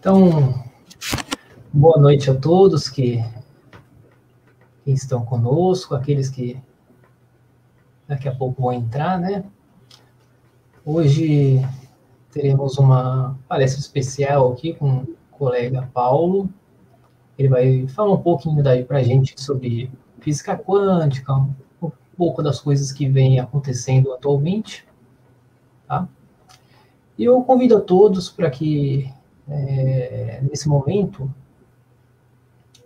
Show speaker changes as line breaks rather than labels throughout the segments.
Então, boa noite a todos que estão conosco, aqueles que daqui a pouco vão entrar, né? Hoje teremos uma palestra especial aqui com o colega Paulo. Ele vai falar um pouquinho daí para a gente sobre física quântica, um pouco das coisas que vêm acontecendo atualmente, tá? E eu convido a todos para que, nesse momento,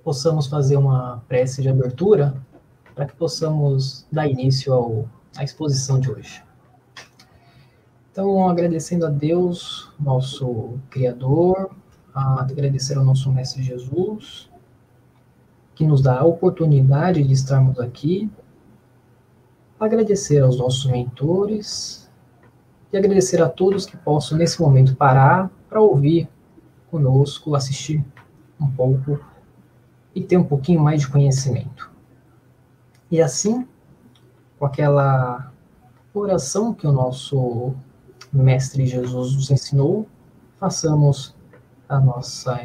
possamos fazer uma prece de abertura para que possamos dar início à exposição de hoje. Então, agradecendo a Deus, nosso Criador, agradecer ao nosso Mestre Jesus, que nos dá a oportunidade de estarmos aqui, agradecer aos nossos mentores e agradecer a todos que possam, nesse momento, parar para ouvir conosco, assistir um pouco e ter um pouquinho mais de conhecimento. E assim, com aquela oração que o nosso Mestre Jesus nos ensinou, façamos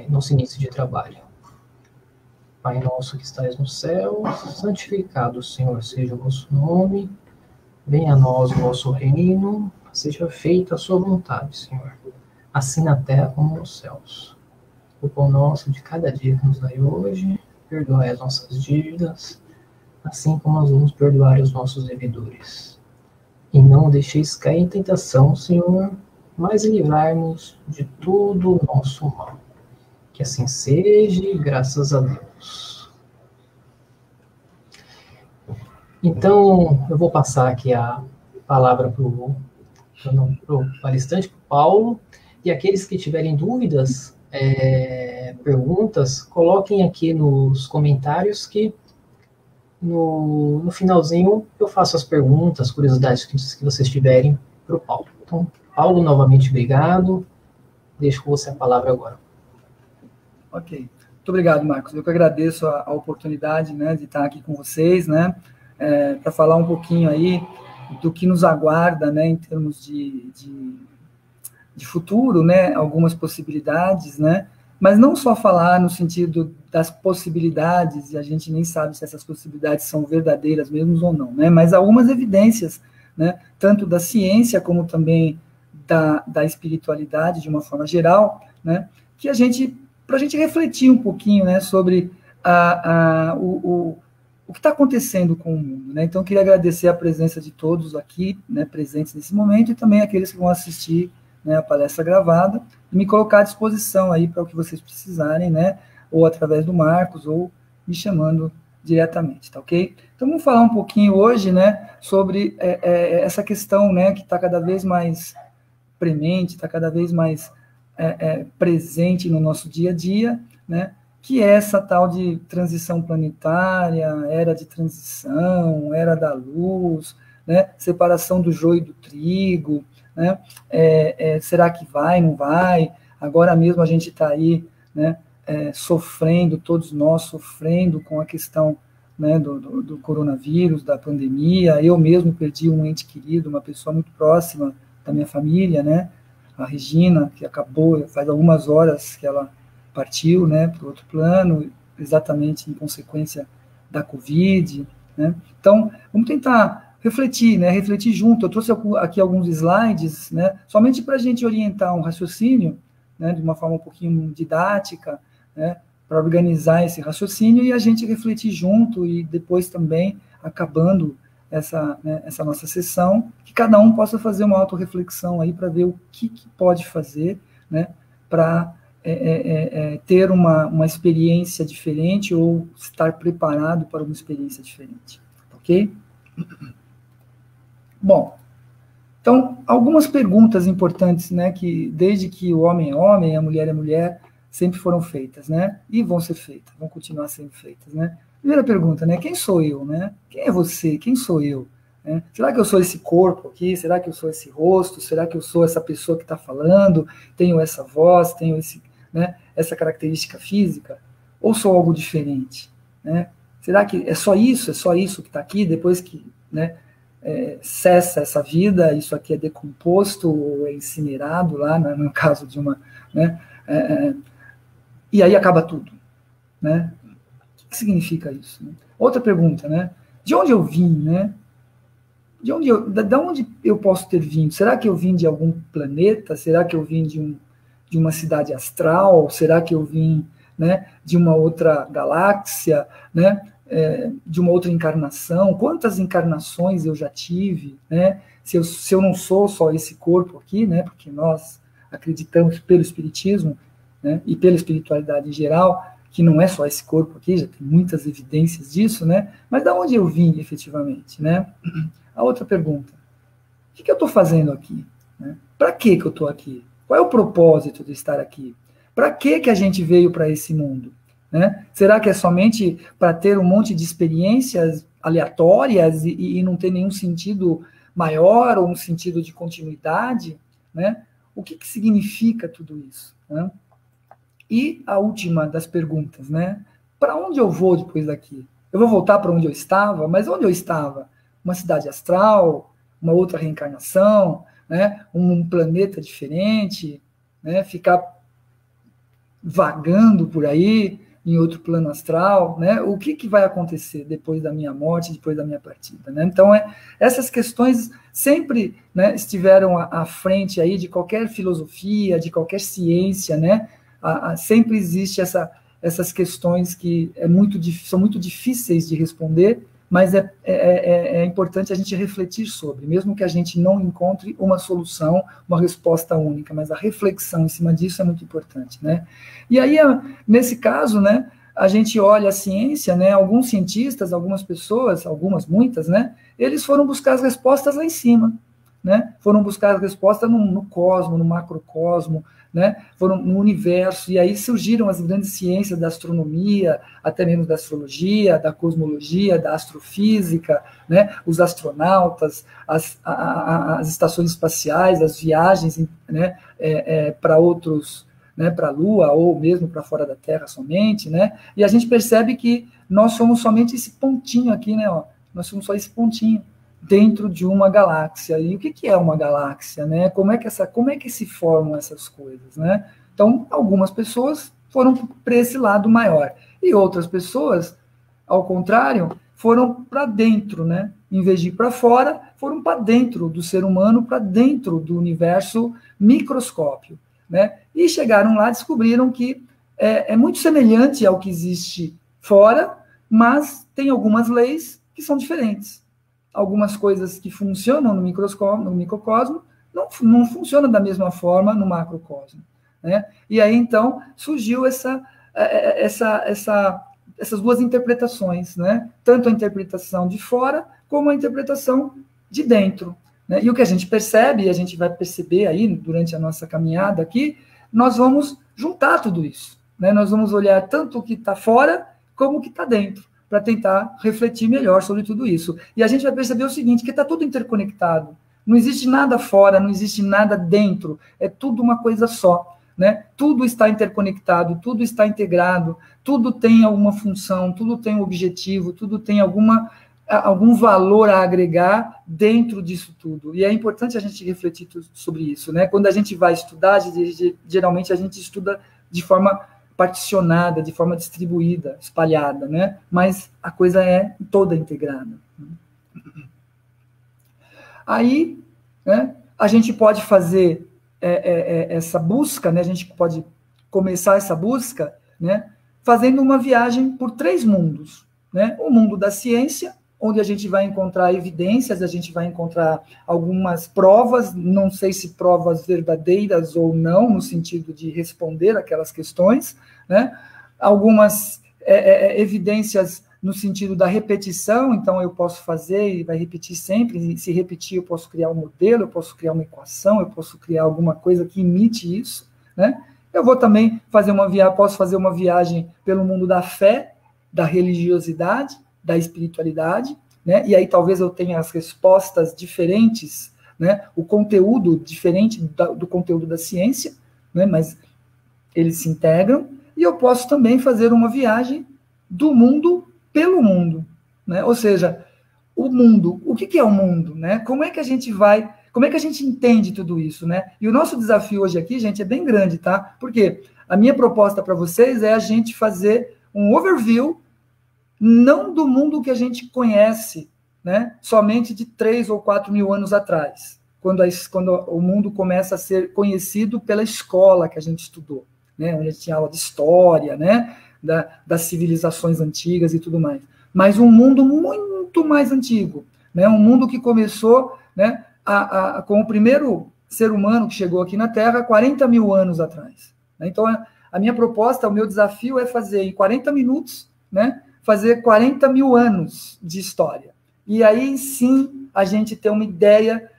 nosso início de trabalho. Pai nosso que estais no céu, santificado, Senhor, seja o vosso nome, venha a nós o vosso reino, seja feita a sua vontade, Senhor, assim na terra como nos céus. O pão nosso de cada dia que nos dai hoje, perdoai as nossas dívidas, assim como nós vamos perdoar os nossos devedores. E não deixeis cair em tentação, Senhor, mas livrai-nos de todo o nosso mal. Que assim seja, graças a Deus. Então, eu vou passar aqui a palavra para o palestrante, para o Paulo, e aqueles que tiverem dúvidas, perguntas, coloquem aqui nos comentários que no finalzinho eu faço as perguntas, curiosidades que vocês tiverem para o Paulo. Então, Paulo, novamente, obrigado. Deixo com você a palavra agora.
Ok. Muito obrigado, Marcos. Eu que agradeço a oportunidade, né, de estar aqui com vocês, né, para falar um pouquinho aí do que nos aguarda, né, em termos de futuro, né, algumas possibilidades, né, mas não só falar no sentido das possibilidades, e a gente nem sabe se essas possibilidades são verdadeiras mesmo ou não, né, mas algumas evidências, né, tanto da ciência como também da espiritualidade, de uma forma geral, né, que para a gente refletir um pouquinho, né, sobre o que está acontecendo com o mundo, né. Então, eu queria agradecer a presença de todos aqui, né, presentes nesse momento, e também aqueles que vão assistir, né, a palestra gravada, e me colocar à disposição aí para o que vocês precisarem, né, ou através do Marcos, ou me chamando diretamente, tá ok? Então, vamos falar um pouquinho hoje, né, sobre essa questão, né, que está cada vez mais premente, está cada vez mais presente no nosso dia a dia, né, que é essa tal de transição planetária, era de transição, era da luz, né, separação do joio do trigo, né, será que vai, não vai? Agora mesmo a gente está aí, né, sofrendo, todos nós sofrendo com a questão, né, do coronavírus, da pandemia. Eu mesmo perdi um ente querido, uma pessoa muito próxima da minha família, né, a Regina, que acabou, faz algumas horas que ela partiu, né, para o outro plano, exatamente em consequência da Covid, né. Então, vamos tentar refletir, né, refletir junto. Eu trouxe aqui alguns slides, né, somente para a gente orientar um raciocínio, né, de uma forma um pouquinho didática, né, para organizar esse raciocínio e a gente refletir junto e depois também, acabando essa nossa sessão, que cada um possa fazer uma autorreflexão aí para ver o que pode fazer, né, para ter uma experiência diferente ou estar preparado para uma experiência diferente, ok? Bom, então, algumas perguntas importantes, né, que desde que o homem é homem, a mulher é mulher, sempre foram feitas, né, e vão ser feitas, vão continuar sendo feitas, né. Primeira pergunta, né, quem sou eu, né? Quem é você? Quem sou eu? Né? Será que eu sou esse corpo aqui? Será que eu sou esse rosto? Será que eu sou essa pessoa que está falando? Tenho essa voz? Tenho né, essa característica física? Ou sou algo diferente? Né? Será que é só isso? É só isso que está aqui? Depois que, né, cessa essa vida, isso aqui é decomposto ou é incinerado lá, no caso de uma, né, e aí acaba tudo, né? O que significa isso? Né? Outra pergunta, né? De onde eu vim, né? De onde eu posso ter vindo? Será que eu vim de algum planeta? Será que eu vim de uma cidade astral? Será que eu vim, né, de uma outra galáxia, né? De uma outra encarnação? Quantas encarnações eu já tive, né? Se eu não sou só esse corpo aqui, né? Porque nós acreditamos pelo espiritismo, né, e pela espiritualidade em geral, que não é só esse corpo aqui, já tem muitas evidências disso, né? Mas da onde eu vim, efetivamente, né? A outra pergunta, o que eu estou fazendo aqui? Né? Para que eu estou aqui? Qual é o propósito de estar aqui? Para que a gente veio para esse mundo? Né? Será que é somente para ter um monte de experiências aleatórias e não ter nenhum sentido maior ou um sentido de continuidade? Né? O que significa tudo isso? Né? E a última das perguntas, né? Para onde eu vou depois daqui? Eu vou voltar para onde eu estava? Mas onde eu estava? Uma cidade astral, uma outra reencarnação, né? Um planeta diferente, né? Ficar vagando por aí em outro plano astral, né? O que vai acontecer depois da minha morte, depois da minha partida, né? Então, essas questões sempre, né, estiveram à frente aí de qualquer filosofia, de qualquer ciência, né? Sempre existe essas questões que são muito difíceis de responder, mas é importante a gente refletir sobre, mesmo que a gente não encontre uma solução, uma resposta única, mas a reflexão em cima disso é muito importante, né? E aí, nesse caso, né, a gente olha a ciência, né, alguns cientistas, algumas pessoas, muitas, né, eles foram buscar as respostas lá em cima, né, foram buscar as respostas no cosmo, no macrocosmo, né, foram no universo, e aí surgiram as grandes ciências da astronomia, até mesmo da astrologia, da cosmologia, da astrofísica, né, os astronautas, as estações espaciais, as viagens, né, para outros, né, para a Lua, ou mesmo para fora da Terra somente, né, e a gente percebe que nós somos somente esse pontinho aqui, né, ó, nós somos só esse pontinho dentro de uma galáxia. E o que é uma galáxia, né? Como é que se formam essas coisas, né? Então, algumas pessoas foram para esse lado maior e outras pessoas, ao contrário, foram para dentro, né? Em vez de ir para fora, foram para dentro do ser humano, para dentro do universo microscópio, né? E chegaram lá, descobriram que é muito semelhante ao que existe fora, mas tem algumas leis que são diferentes. Algumas coisas que funcionam no microcosmo não funcionam da mesma forma no macrocosmo, né? E aí, então, surgiu essas duas interpretações, né? Tanto a interpretação de fora, como a interpretação de dentro, né? E o que a gente percebe, e a gente vai perceber aí durante a nossa caminhada aqui, nós vamos juntar tudo isso, né? Nós vamos olhar tanto o que está fora, como o que está dentro, para tentar refletir melhor sobre tudo isso. E a gente vai perceber o seguinte, que está tudo interconectado. Não existe nada fora, não existe nada dentro. É tudo uma coisa só, né? Tudo está interconectado, tudo está integrado, tudo tem alguma função, tudo tem um objetivo, tudo tem algum valor a agregar dentro disso tudo. E é importante a gente refletir sobre isso, né? Quando a gente vai estudar, geralmente a gente estuda de forma particionada, de forma distribuída, espalhada, né? Mas a coisa é toda integrada. Aí, né, a gente pode fazer essa busca, né? A gente pode começar essa busca, né, fazendo uma viagem por 3 mundos, né? O mundo da ciência, onde a gente vai encontrar evidências, a gente vai encontrar algumas provas, não sei se provas verdadeiras ou não, no sentido de responder aquelas questões, né? Algumas evidências no sentido da repetição, então eu posso fazer e vai repetir sempre, e se repetir eu posso criar um modelo, eu posso criar uma equação, eu posso criar alguma coisa que imite isso, né? Eu vou também posso fazer uma viagem pelo mundo da fé, da religiosidade, da espiritualidade, né? E aí talvez eu tenha as respostas diferentes, né? O conteúdo diferente do conteúdo da ciência, né? Mas eles se integram. E eu posso também fazer uma viagem do mundo pelo mundo, né? Ou seja, o mundo, o que é o mundo, né? Como é que a gente entende tudo isso, né? E o nosso desafio hoje aqui, gente, é bem grande, tá? Porque a minha proposta para vocês é a gente fazer um overview, não do mundo que a gente conhece, né, somente de 3 ou 4 mil anos atrás, quando o mundo começa a ser conhecido pela escola que a gente estudou, né, onde a gente tinha aula de história, né, das civilizações antigas e tudo mais. Mas um mundo muito mais antigo, né, um mundo que começou, né, com o primeiro ser humano que chegou aqui na Terra 40 mil anos atrás. Então, a minha proposta, o meu desafio é fazer em 40 minutos, né, fazer 40 mil anos de história. E aí, sim, a gente ter uma ideia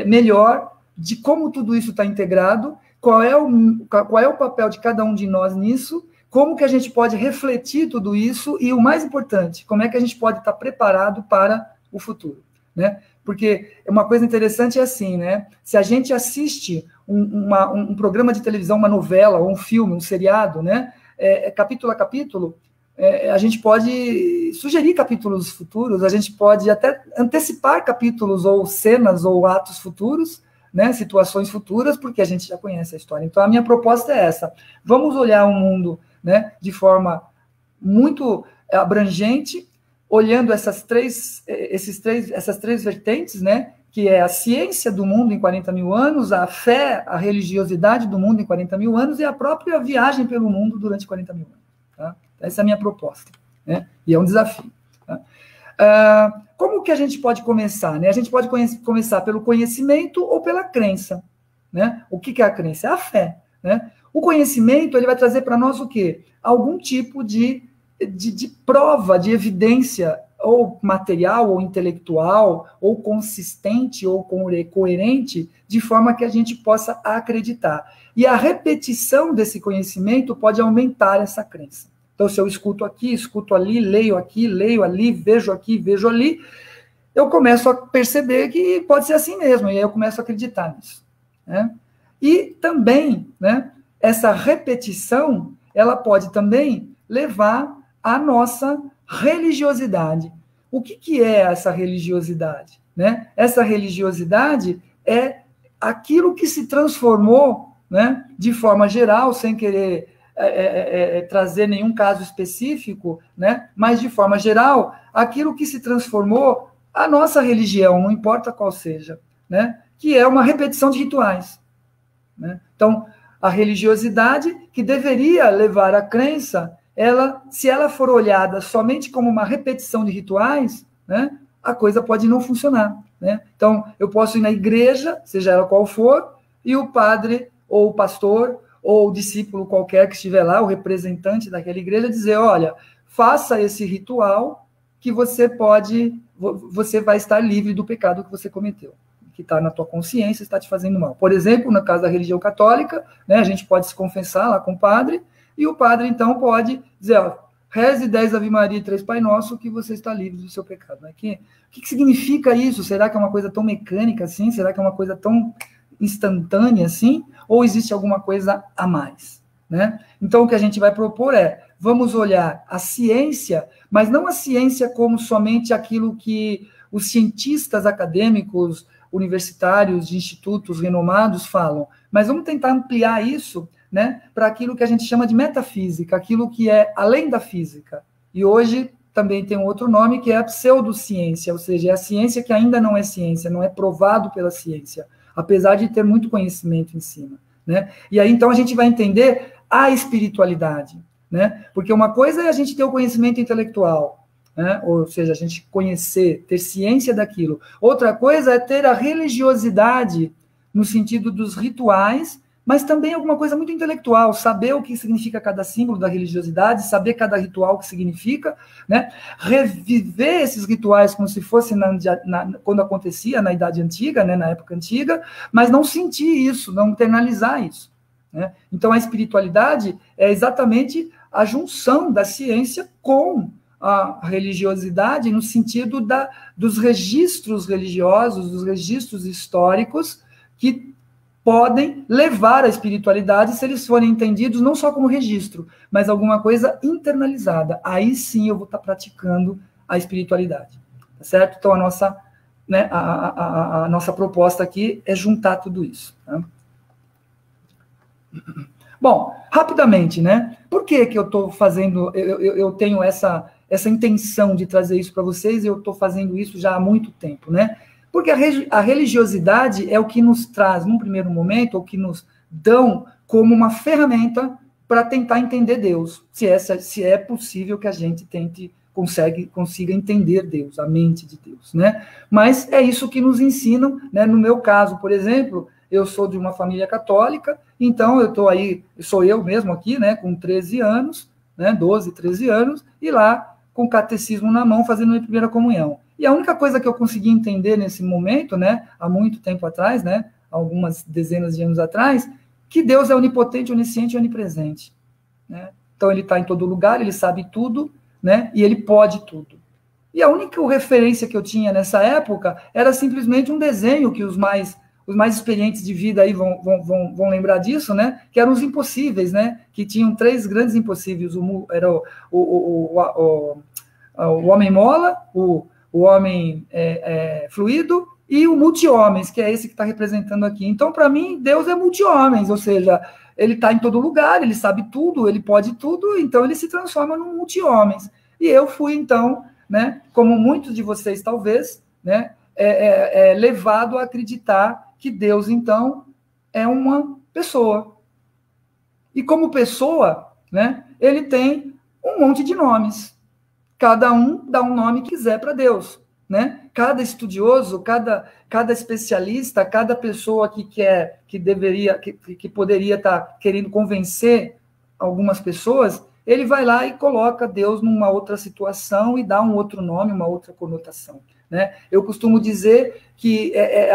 melhor de como tudo isso está integrado, qual é o papel de cada um de nós nisso, como que a gente pode refletir tudo isso e, o mais importante, como é que a gente pode estar preparado para o futuro, né? Porque uma coisa interessante é assim, né? Se a gente assiste um programa de televisão, uma novela, ou um filme, um seriado, né? Capítulo a capítulo, a gente pode sugerir capítulos futuros, a gente pode até antecipar capítulos ou cenas ou atos futuros, né? Situações futuras, porque a gente já conhece a história. Então, a minha proposta é essa. Vamos olhar o mundo, né, de forma muito abrangente, olhando essas três vertentes, né, que é a ciência do mundo em 40 mil anos, a fé, a religiosidade do mundo em 40 mil anos e a própria viagem pelo mundo durante 40 mil anos. Tá? Essa é a minha proposta, né? E é um desafio. Tá? Como que a gente pode começar? Né? A gente pode começar pelo conhecimento ou pela crença. Né? O que é a crença? É a fé. Né? O conhecimento, ele vai trazer para nós o quê? Algum tipo de prova, de evidência, ou material, ou intelectual, ou consistente, ou coerente, de forma que a gente possa acreditar. E a repetição desse conhecimento pode aumentar essa crença. Então, se eu escuto aqui, escuto ali, leio ali, vejo aqui, vejo ali, eu começo a perceber que pode ser assim mesmo, e aí eu começo a acreditar nisso. Né? E também, né, essa repetição, ela pode também levar à nossa religiosidade. O que é essa religiosidade? Né? Essa religiosidade é aquilo que se transformou, né, de forma geral, sem querer trazer nenhum caso específico, né, mas de forma geral, aquilo que se transformou a nossa religião, não importa qual seja, né, que é uma repetição de rituais. Né? Então, a religiosidade, que deveria levar à crença, se ela for olhada somente como uma repetição de rituais, né, a coisa pode não funcionar. Né? Então, eu posso ir na igreja, seja ela qual for, e o padre, ou o pastor, ou o discípulo qualquer que estiver lá, o representante daquela igreja, dizer, olha, faça esse ritual que você vai estar livre do pecado que você cometeu, que está na tua consciência, está te fazendo mal. Por exemplo, no caso da religião católica, né, a gente pode se confessar lá com o padre, e o padre, então, pode dizer, ó, reze 10 Ave Maria e 3 Pai Nosso, que você está livre do seu pecado. Né? O que significa isso? Será que é uma coisa tão mecânica assim? Será que é uma coisa tão instantânea assim? Ou existe alguma coisa a mais? Né? Então, o que a gente vai propor vamos olhar a ciência, mas não a ciência como somente aquilo que os cientistas acadêmicos, universitários, de institutos renomados falam, mas vamos tentar ampliar isso, né, para aquilo que a gente chama de metafísica, aquilo que é além da física. E hoje também tem um outro nome, que é a pseudociência, ou seja, é a ciência que ainda não é ciência, não é provado pela ciência, apesar de ter muito conhecimento em cima. Né? E aí, então, a gente vai entender a espiritualidade. Né? Porque uma coisa é a gente ter o conhecimento intelectual, né? Ou seja, a gente conhecer, ter ciência daquilo. Outra coisa é ter a religiosidade no sentido dos rituais, mas também alguma coisa muito intelectual, saber o que significa cada símbolo da religiosidade, saber cada ritual o que significa, né? Reviver esses rituais como se fosse quando acontecia na Idade Antiga, né? Na época antiga, mas não sentir isso, não internalizar isso. Né? Então, a espiritualidade é exatamente a junção da ciência com a religiosidade no sentido dos registros religiosos, dos registros históricos que podem levar à espiritualidade se eles forem entendidos não só como registro, mas alguma coisa internalizada. Aí sim eu vou estar praticando a espiritualidade. Tá certo? Então, a nossa proposta aqui é juntar tudo isso. Tá? Bom, rapidamente, né? Por que que eu estou fazendo, eu tenho essa intenção de trazer isso para vocês, e eu estou fazendo isso já há muito tempo, né? Porque a religiosidade é o que nos traz, num primeiro momento, o que nos dão como uma ferramenta para tentar entender Deus, se é possível que a gente consiga entender Deus, a mente de Deus, né? Mas é isso que nos ensinam, né? No meu caso, por exemplo, eu sou de uma família católica, então eu estou aí, sou eu mesmo aqui, né, com 13 anos, né, 12, 13 anos, e lá com o catecismo na mão, fazendo minha primeira comunhão. E a única coisa que eu consegui entender nesse momento, né, há muito tempo atrás, né, algumas dezenas de anos atrás, que Deus é onipotente, onisciente e onipresente, né? Então ele está em todo lugar, ele sabe tudo, né, e ele pode tudo. E a única referência que eu tinha nessa época era simplesmente um desenho que os mais experientes de vida aí vão lembrar disso, né? Que eram os impossíveis, né? Que tinham 3 grandes impossíveis. Era o homem mola, o homem fluido e o multi-homens, que é esse que está representando aqui. Então, para mim, Deus é multi-homens, ou seja, ele está em todo lugar, ele sabe tudo, ele pode tudo, então ele se transforma num multi-homens. E eu fui, então, né, como muitos de vocês talvez, né, levado a acreditar que Deus, então, é uma pessoa. E como pessoa, né, ele tem um monte de nomes. Cada um dá um nome que quiser para Deus, né? Cada estudioso, cada especialista, cada pessoa que poderia estar querendo convencer algumas pessoas, ele vai lá e coloca Deus numa outra situação e dá um outro nome, uma outra conotação, né? Eu costumo dizer que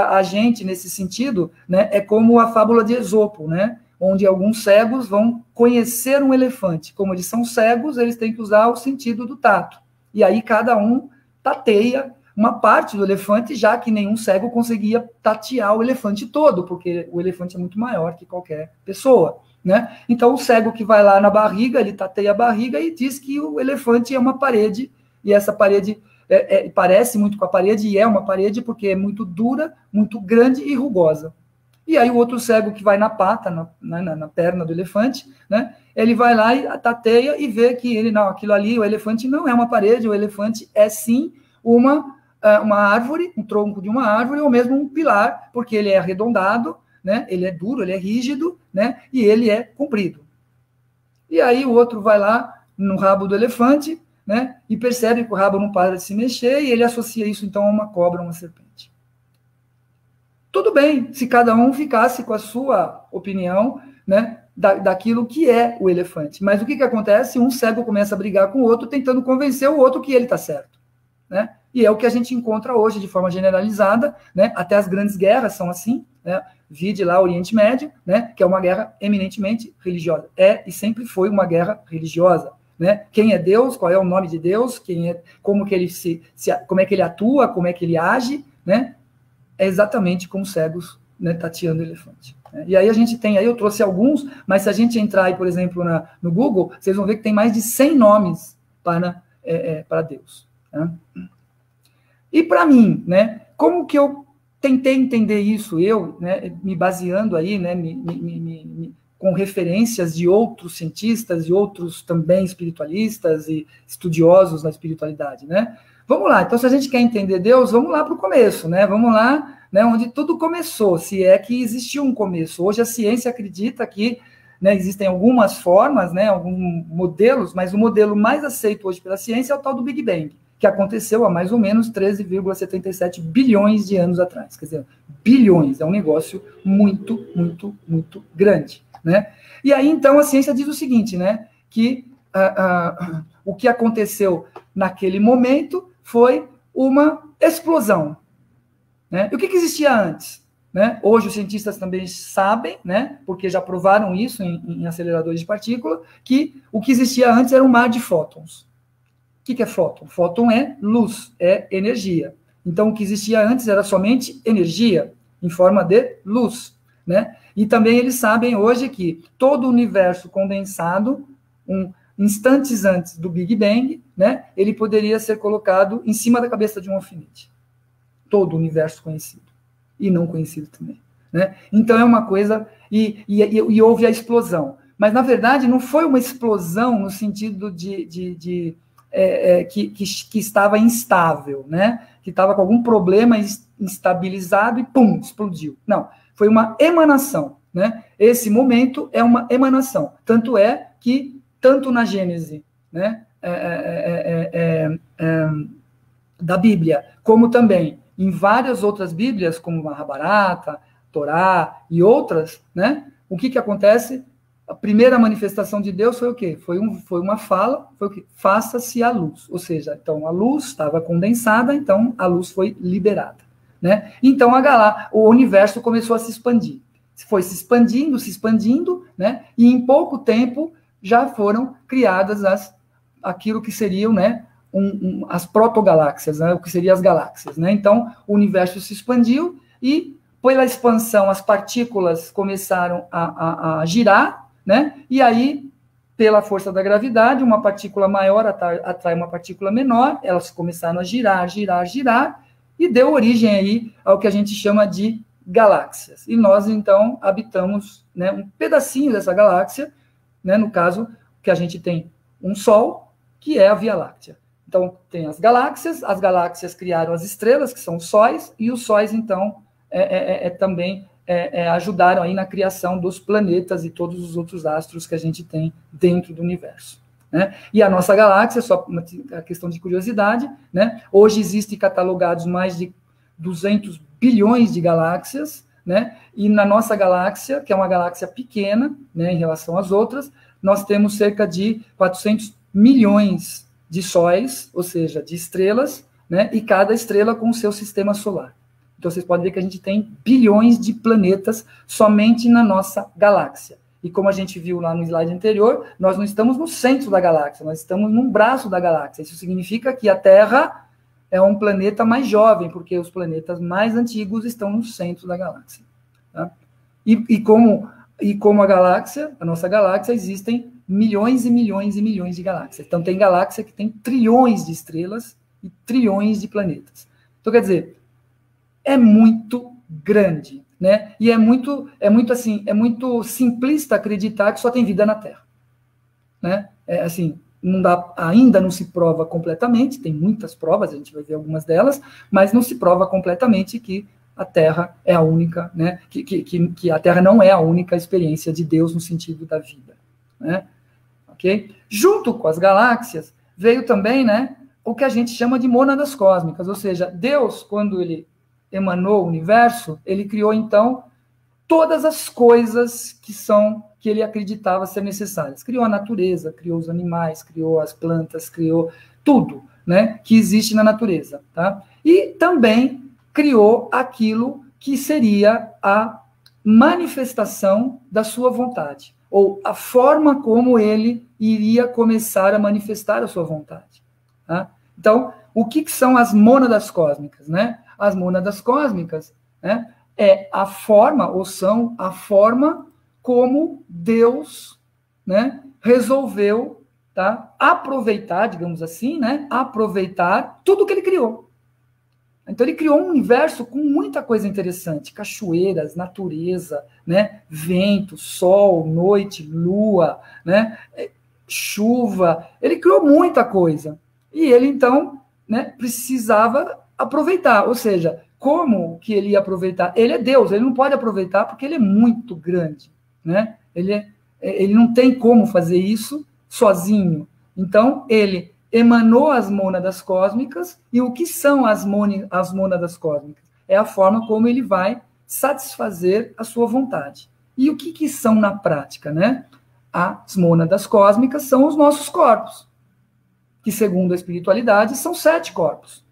a gente, nesse sentido, né, é como a fábula de Esopo, né? Onde alguns cegos vão conhecer um elefante. Como eles são cegos, eles têm que usar o sentido do tato. E aí cada um tateia uma parte do elefante, já que nenhum cego conseguia tatear o elefante todo, porque o elefante é muito maior que qualquer pessoa, né? Então o cego que vai lá na barriga, ele tateia a barriga e diz que o elefante é uma parede, e essa parede parece muito com a parede, e é uma parede porque é muito dura, muito grande e rugosa. E aí o outro cego que vai na pata, na perna do elefante, né, ele vai lá e tateia e vê que aquilo ali, o elefante não é uma parede, o elefante é sim uma árvore, um tronco de uma árvore, ou mesmo um pilar, porque ele é arredondado, né, ele é duro, ele é rígido, né, e ele é comprido. E aí o outro vai lá no rabo do elefante, né, e percebe que o rabo não para de se mexer, e ele associa isso então a uma cobra, a uma serpente. Tudo bem, se cada um ficasse com a sua opinião, né, daquilo que é o elefante. Mas o que acontece? Um cego começa a brigar com o outro, tentando convencer o outro que ele está certo, né? E é o que a gente encontra hoje de forma generalizada, né? Até as grandes guerras são assim, né? Vide lá o Oriente Médio, né? Que é uma guerra eminentemente religiosa. É e sempre foi uma guerra religiosa, né? Quem é Deus? Qual é o nome de Deus? Como que ele como é que ele atua? Como é que ele age, né? É exatamente como cegos, né, tateando o elefante. E aí a gente tem, aí eu trouxe alguns, mas se a gente entrar aí, por exemplo, no Google, vocês vão ver que tem mais de 100 nomes para Deus. Né? E para mim, né, como que eu tentei entender isso, né, me baseando aí, né, com referências de outros cientistas e outros também espiritualistas e estudiosos na espiritualidade, né? Vamos lá, então se a gente quer entender Deus, vamos lá para o começo, né? Vamos lá, né, onde tudo começou, se é que existiu um começo. Hoje a ciência acredita que, né, existem algumas formas, né, alguns modelos, mas o modelo mais aceito hoje pela ciência é o tal do Big Bang, que aconteceu há mais ou menos 13,77 bilhões de anos atrás. Quer dizer, bilhões, é um negócio muito, muito, muito grande, né? E aí, então, a ciência diz o seguinte, né, que o que aconteceu naquele momento foi uma explosão, né? E o que existia antes? Né? Hoje os cientistas também sabem, né, porque já provaram isso em aceleradores de partícula, que o que existia antes era um mar de fótons. O que é fóton? Fóton é luz, é energia. Então, o que existia antes era somente energia, em forma de luz, né? E também eles sabem hoje que todo o universo condensado, instantes antes do Big Bang, né, ele poderia ser colocado em cima da cabeça de um alfinete. Todo o universo conhecido. E não conhecido também. Né? Então, é uma coisa... E houve a explosão. mas, na verdade, não foi uma explosão no sentido que estava instável, né? Que estava com algum problema instabilizado e, pum, explodiu. Não, foi uma emanação, né? Esse momento é uma emanação. Tanto é que, tanto na Gênese, né, da Bíblia, como também em várias outras Bíblias, como Mahabharata, Torá e outras, né? O que acontece? A primeira manifestação de Deus foi o quê? Foi uma fala, foi o quê? Faça-se a luz. Ou seja, então a luz estava condensada, então a luz foi liberada, né? Então o universo começou a se expandir. Foi se expandindo, né? E em pouco tempo já foram criadas aquilo que seriam, né, as protogaláxias, né, o que seriam as galáxias, né? Então o universo se expandiu e pela expansão as partículas começaram a girar, né? E aí, pela força da gravidade, uma partícula maior atrai uma partícula menor, elas começaram a girar, e deu origem aí ao que a gente chama de galáxias. E nós, então, habitamos, né, um pedacinho dessa galáxia, né? No caso, que a gente tem um Sol, que é a Via Láctea. Então, tem as galáxias criaram as estrelas, que são os sóis, e os sóis, então, também ajudaram aí na criação dos planetas e todos os outros astros que a gente tem dentro do universo, né? E a nossa galáxia, só uma questão de curiosidade, né? Hoje existem catalogados mais de 200 bilhões de galáxias, né? E na nossa galáxia, que é uma galáxia pequena, né, em relação às outras, nós temos cerca de 400 milhões de sóis, ou seja, de estrelas, né? E cada estrela com o seu sistema solar. Então, vocês podem ver que a gente tem bilhões de planetas somente na nossa galáxia. E como a gente viu lá no slide anterior, nós não estamos no centro da galáxia, nós estamos num braço da galáxia. Isso significa que a Terra é um planeta mais jovem, porque os planetas mais antigos estão no centro da galáxia. Tá? E como a nossa galáxia, existem milhões e milhões e milhões de galáxias. Então, tem galáxia que tem trilhões de estrelas e trilhões de planetas. Então, quer dizer, é muito grande, né? E é muito simplista acreditar que só tem vida na Terra, né? Ainda não se prova completamente, tem muitas provas, a gente vai ver algumas delas, mas não se prova completamente que a Terra é a única, né? Que a Terra não é a única experiência de Deus no sentido da vida, né? Ok? Junto com as galáxias veio também, né, o que a gente chama de mônadas cósmicas, ou seja, Deus, quando ele emanou o universo, ele criou, então, todas as coisas que ele acreditava ser necessárias. Criou a natureza, criou os animais, criou as plantas, criou tudo, né, que existe na natureza, tá? E também criou aquilo que seria a manifestação da sua vontade, ou a forma como ele iria começar a manifestar a sua vontade, tá? Então, o que são as mônadas cósmicas, né? As mônadas cósmicas, né, são a forma como Deus, né, resolveu, tá, aproveitar, digamos assim, né, aproveitar tudo que ele criou. Então, ele criou um universo com muita coisa interessante, cachoeiras, natureza, né, vento, sol, noite, lua, né, chuva, ele criou muita coisa. E ele, então, né, precisava aproveitar, ou seja, como que ele ia aproveitar? Ele é Deus, ele não pode aproveitar porque ele é muito grande, né? Ele não tem como fazer isso sozinho. Então, ele emanou as mônadas cósmicas, e o que são as mônadas cósmicas? É a forma como ele vai satisfazer a sua vontade. E o que são na prática, né? As mônadas cósmicas são os nossos corpos, que, segundo a espiritualidade, são 7 corpos.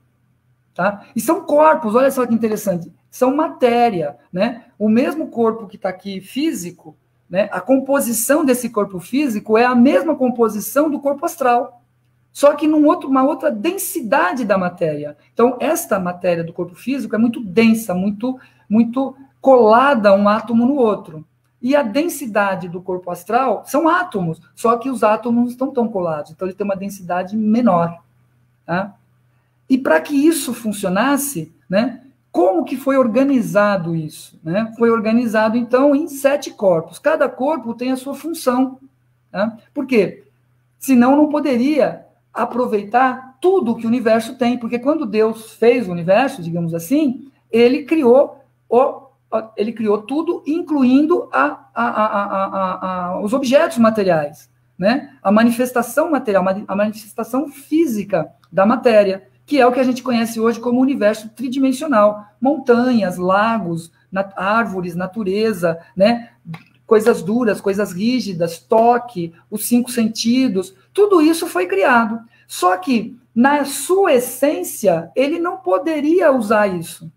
Tá? E são corpos, olha só que interessante, são matéria, né? O mesmo corpo que está aqui físico, né? A composição desse corpo físico é a mesma composição do corpo astral, só que uma outra densidade da matéria. Então, esta matéria do corpo físico é muito densa, muito, muito colada um átomo no outro. E a densidade do corpo astral são átomos, só que os átomos não estão tão colados, então ele tem uma densidade menor, tá? E para que isso funcionasse, né, Como que foi organizado isso? Né? Foi organizado, então, em 7 corpos. Cada corpo tem a sua função. Tá? Por quê? Senão não poderia aproveitar tudo que o universo tem, porque quando Deus fez o universo, digamos assim, ele criou tudo, incluindo os objetos materiais, né? A manifestação material, a manifestação física da matéria, que é o que a gente conhece hoje como universo tridimensional. Montanhas, lagos, árvores, natureza, né? Coisas duras, coisas rígidas, toque, os 5 sentidos, tudo isso foi criado. Só que, na sua essência, ele não poderia usar isso.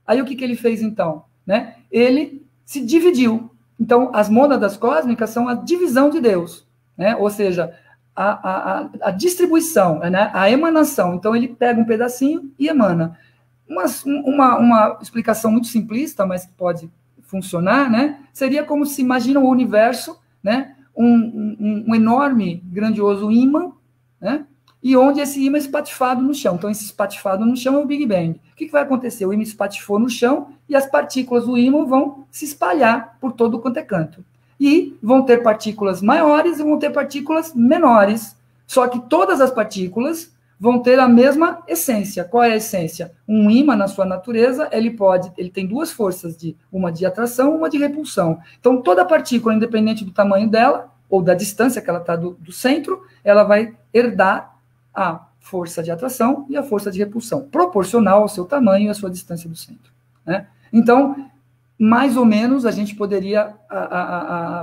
Aí o que ele fez, então? Né? Ele se dividiu. Então, as mônadas cósmicas são a divisão de Deus, né? Ou seja, a distribuição, né? A emanação. Então, ele pega um pedacinho e emana. Uma explicação muito simplista, mas que pode funcionar, né? Seria como se imagina o universo, né? Um enorme, grandioso ímã, né? E onde esse ímã é espatifado no chão. Então, esse espatifado no chão é o Big Bang. O que vai acontecer? O ímã espatifou no chão e as partículas do ímã vão se espalhar por todo quanto é canto. E vão ter partículas maiores e vão ter partículas menores. Só que todas as partículas vão ter a mesma essência. Qual é a essência? Um ímã, na sua natureza, ele tem 2 forças, uma de atração e uma de repulsão. Então, toda partícula, independente do tamanho dela, ou da distância que ela está do centro, ela vai herdar a força de atração e a força de repulsão, proporcional ao seu tamanho e à sua distância do centro. Né? Então, mais ou menos, a gente poderia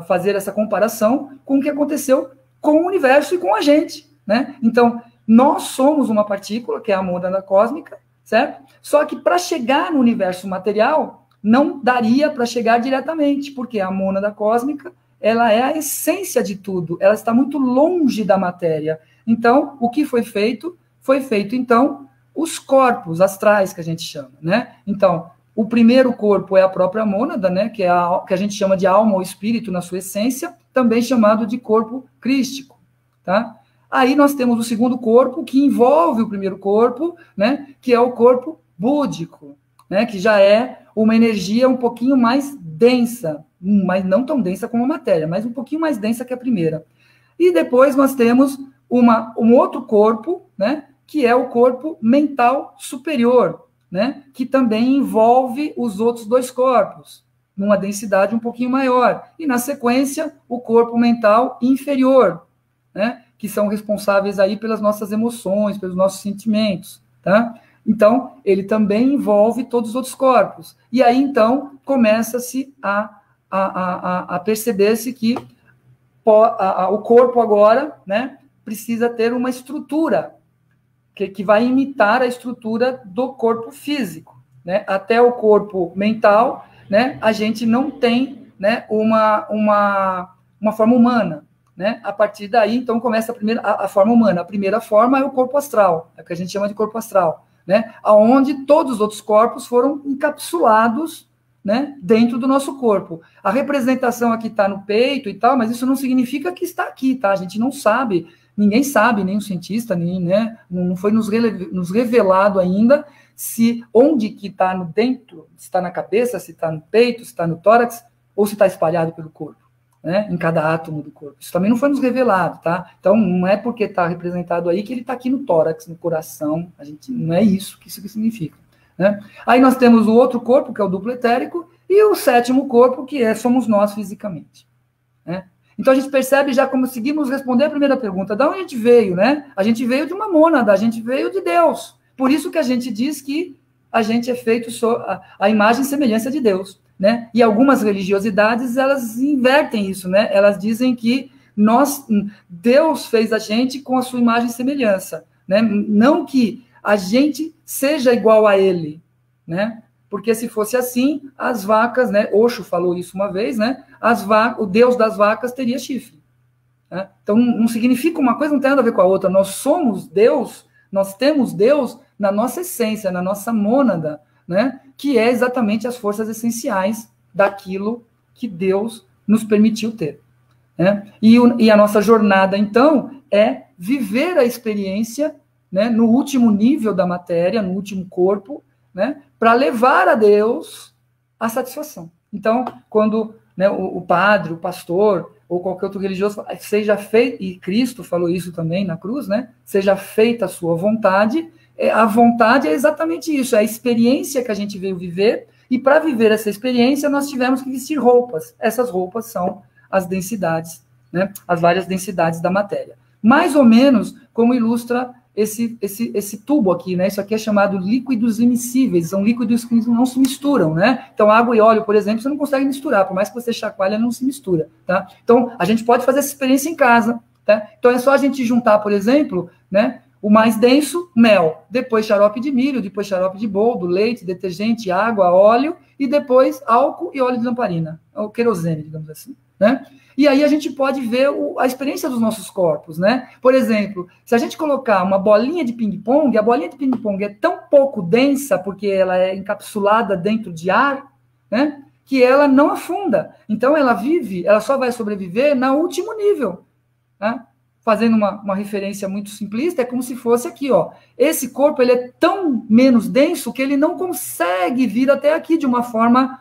fazer essa comparação com o que aconteceu com o universo e com a gente. Né? Então, nós somos uma partícula, que é a mônada cósmica, certo? Só que para chegar no universo material, não daria para chegar diretamente, porque a mônada cósmica, ela é a essência de tudo, ela está muito longe da matéria. Então, o que foi feito? Foi feito, então, os corpos astrais, que a gente chama, né? Então, o primeiro corpo é a própria mônada, né? Que a gente chama de alma ou espírito na sua essência, também chamado de corpo crístico, tá? Aí nós temos o segundo corpo, que envolve o primeiro corpo, né, que é o corpo búdico, né, que já é uma energia um pouquinho mais densa, mas não tão densa como a matéria, mas um pouquinho mais densa que a primeira. E depois nós temos um outro corpo, né, que é o corpo mental superior, né, que também envolve os outros 2 corpos, numa densidade um pouquinho maior. E, na sequência, o corpo mental inferior, né, que são responsáveis aí pelas nossas emoções, pelos nossos sentimentos, tá? Então, ele também envolve todos os outros corpos. E aí, então, começa-se a perceber-se que o corpo agora, né, precisa ter uma estrutura que vai imitar a estrutura do corpo físico, né? Até o corpo mental, né, a gente não tem, né, uma forma humana. Né? A partir daí, então, começa a forma humana. A primeira forma é o corpo astral, é o que a gente chama de corpo astral, né? Onde todos os outros corpos foram encapsulados, né, dentro do nosso corpo. A representação aqui está no peito e tal, mas isso não significa que está aqui, tá? A gente não sabe, ninguém sabe, nem o cientista, nem, né, não foi nos revelado ainda onde que está no dentro, se está na cabeça, se está no peito, se está no tórax, ou se está espalhado pelo corpo. Né, em cada átomo do corpo. Isso também não foi nos revelado, tá? Então, não é porque está representado aí que ele está aqui no tórax, no coração, não é isso que significa. Né? Aí nós temos o outro corpo, que é o duplo etérico, e o 7º corpo, que somos nós fisicamente. Né? Então, a gente percebe, já conseguimos responder a primeira pergunta, de onde a gente veio, né? A gente veio de uma mônada, a gente veio de Deus. Por isso que a gente diz que a gente é feito a imagem e semelhança de Deus. Né? E algumas religiosidades, elas invertem isso, né? Elas dizem que Deus fez a gente com a sua imagem e semelhança, né? Não que a gente seja igual a ele, né? Porque se fosse assim, as vacas, né? Osho falou isso uma vez, né? O Deus das vacas teria chifre. Né? Então, não significa uma coisa, não tem nada a ver com a outra. Nós somos Deus, nós temos Deus na nossa essência, na nossa mônada, né? Que é exatamente as forças essenciais daquilo que Deus nos permitiu ter. Né? E a nossa jornada, então, é viver a experiência, né, no último nível da matéria, no último corpo, né, para levar a Deus a satisfação. Então, quando, né, o padre, o pastor, ou qualquer outro religioso, seja feito, e Cristo falou isso também na cruz, né, seja feita a sua vontade, a vontade é exatamente isso, é a experiência que a gente veio viver, e para viver essa experiência, nós tivemos que vestir roupas. Essas roupas são as densidades, né, as várias densidades da matéria. Mais ou menos como ilustra esse tubo aqui, né? Isso aqui é chamado líquidos immiscíveis, são líquidos que não se misturam, né? Então, água e óleo, por exemplo, você não consegue misturar, por mais que você chacoalha, não se mistura, tá? Então, a gente pode fazer essa experiência em casa, tá? Então, é só a gente juntar, por exemplo, né? O mais denso, mel, depois xarope de milho, depois xarope de boldo, leite, detergente, água, óleo, e depois álcool e óleo de lamparina, ou querosene, digamos assim, né? E aí a gente pode ver a experiência dos nossos corpos, né? Por exemplo, se a gente colocar uma bolinha de ping-pong, a bolinha de ping-pong é tão pouco densa, porque ela é encapsulada dentro de ar, né? Que ela não afunda. Então ela só vai sobreviver no último nível, né? Fazendo uma referência muito simplista, é como se fosse aqui, ó. Esse corpo, ele é tão menos denso que ele não consegue vir até aqui de uma forma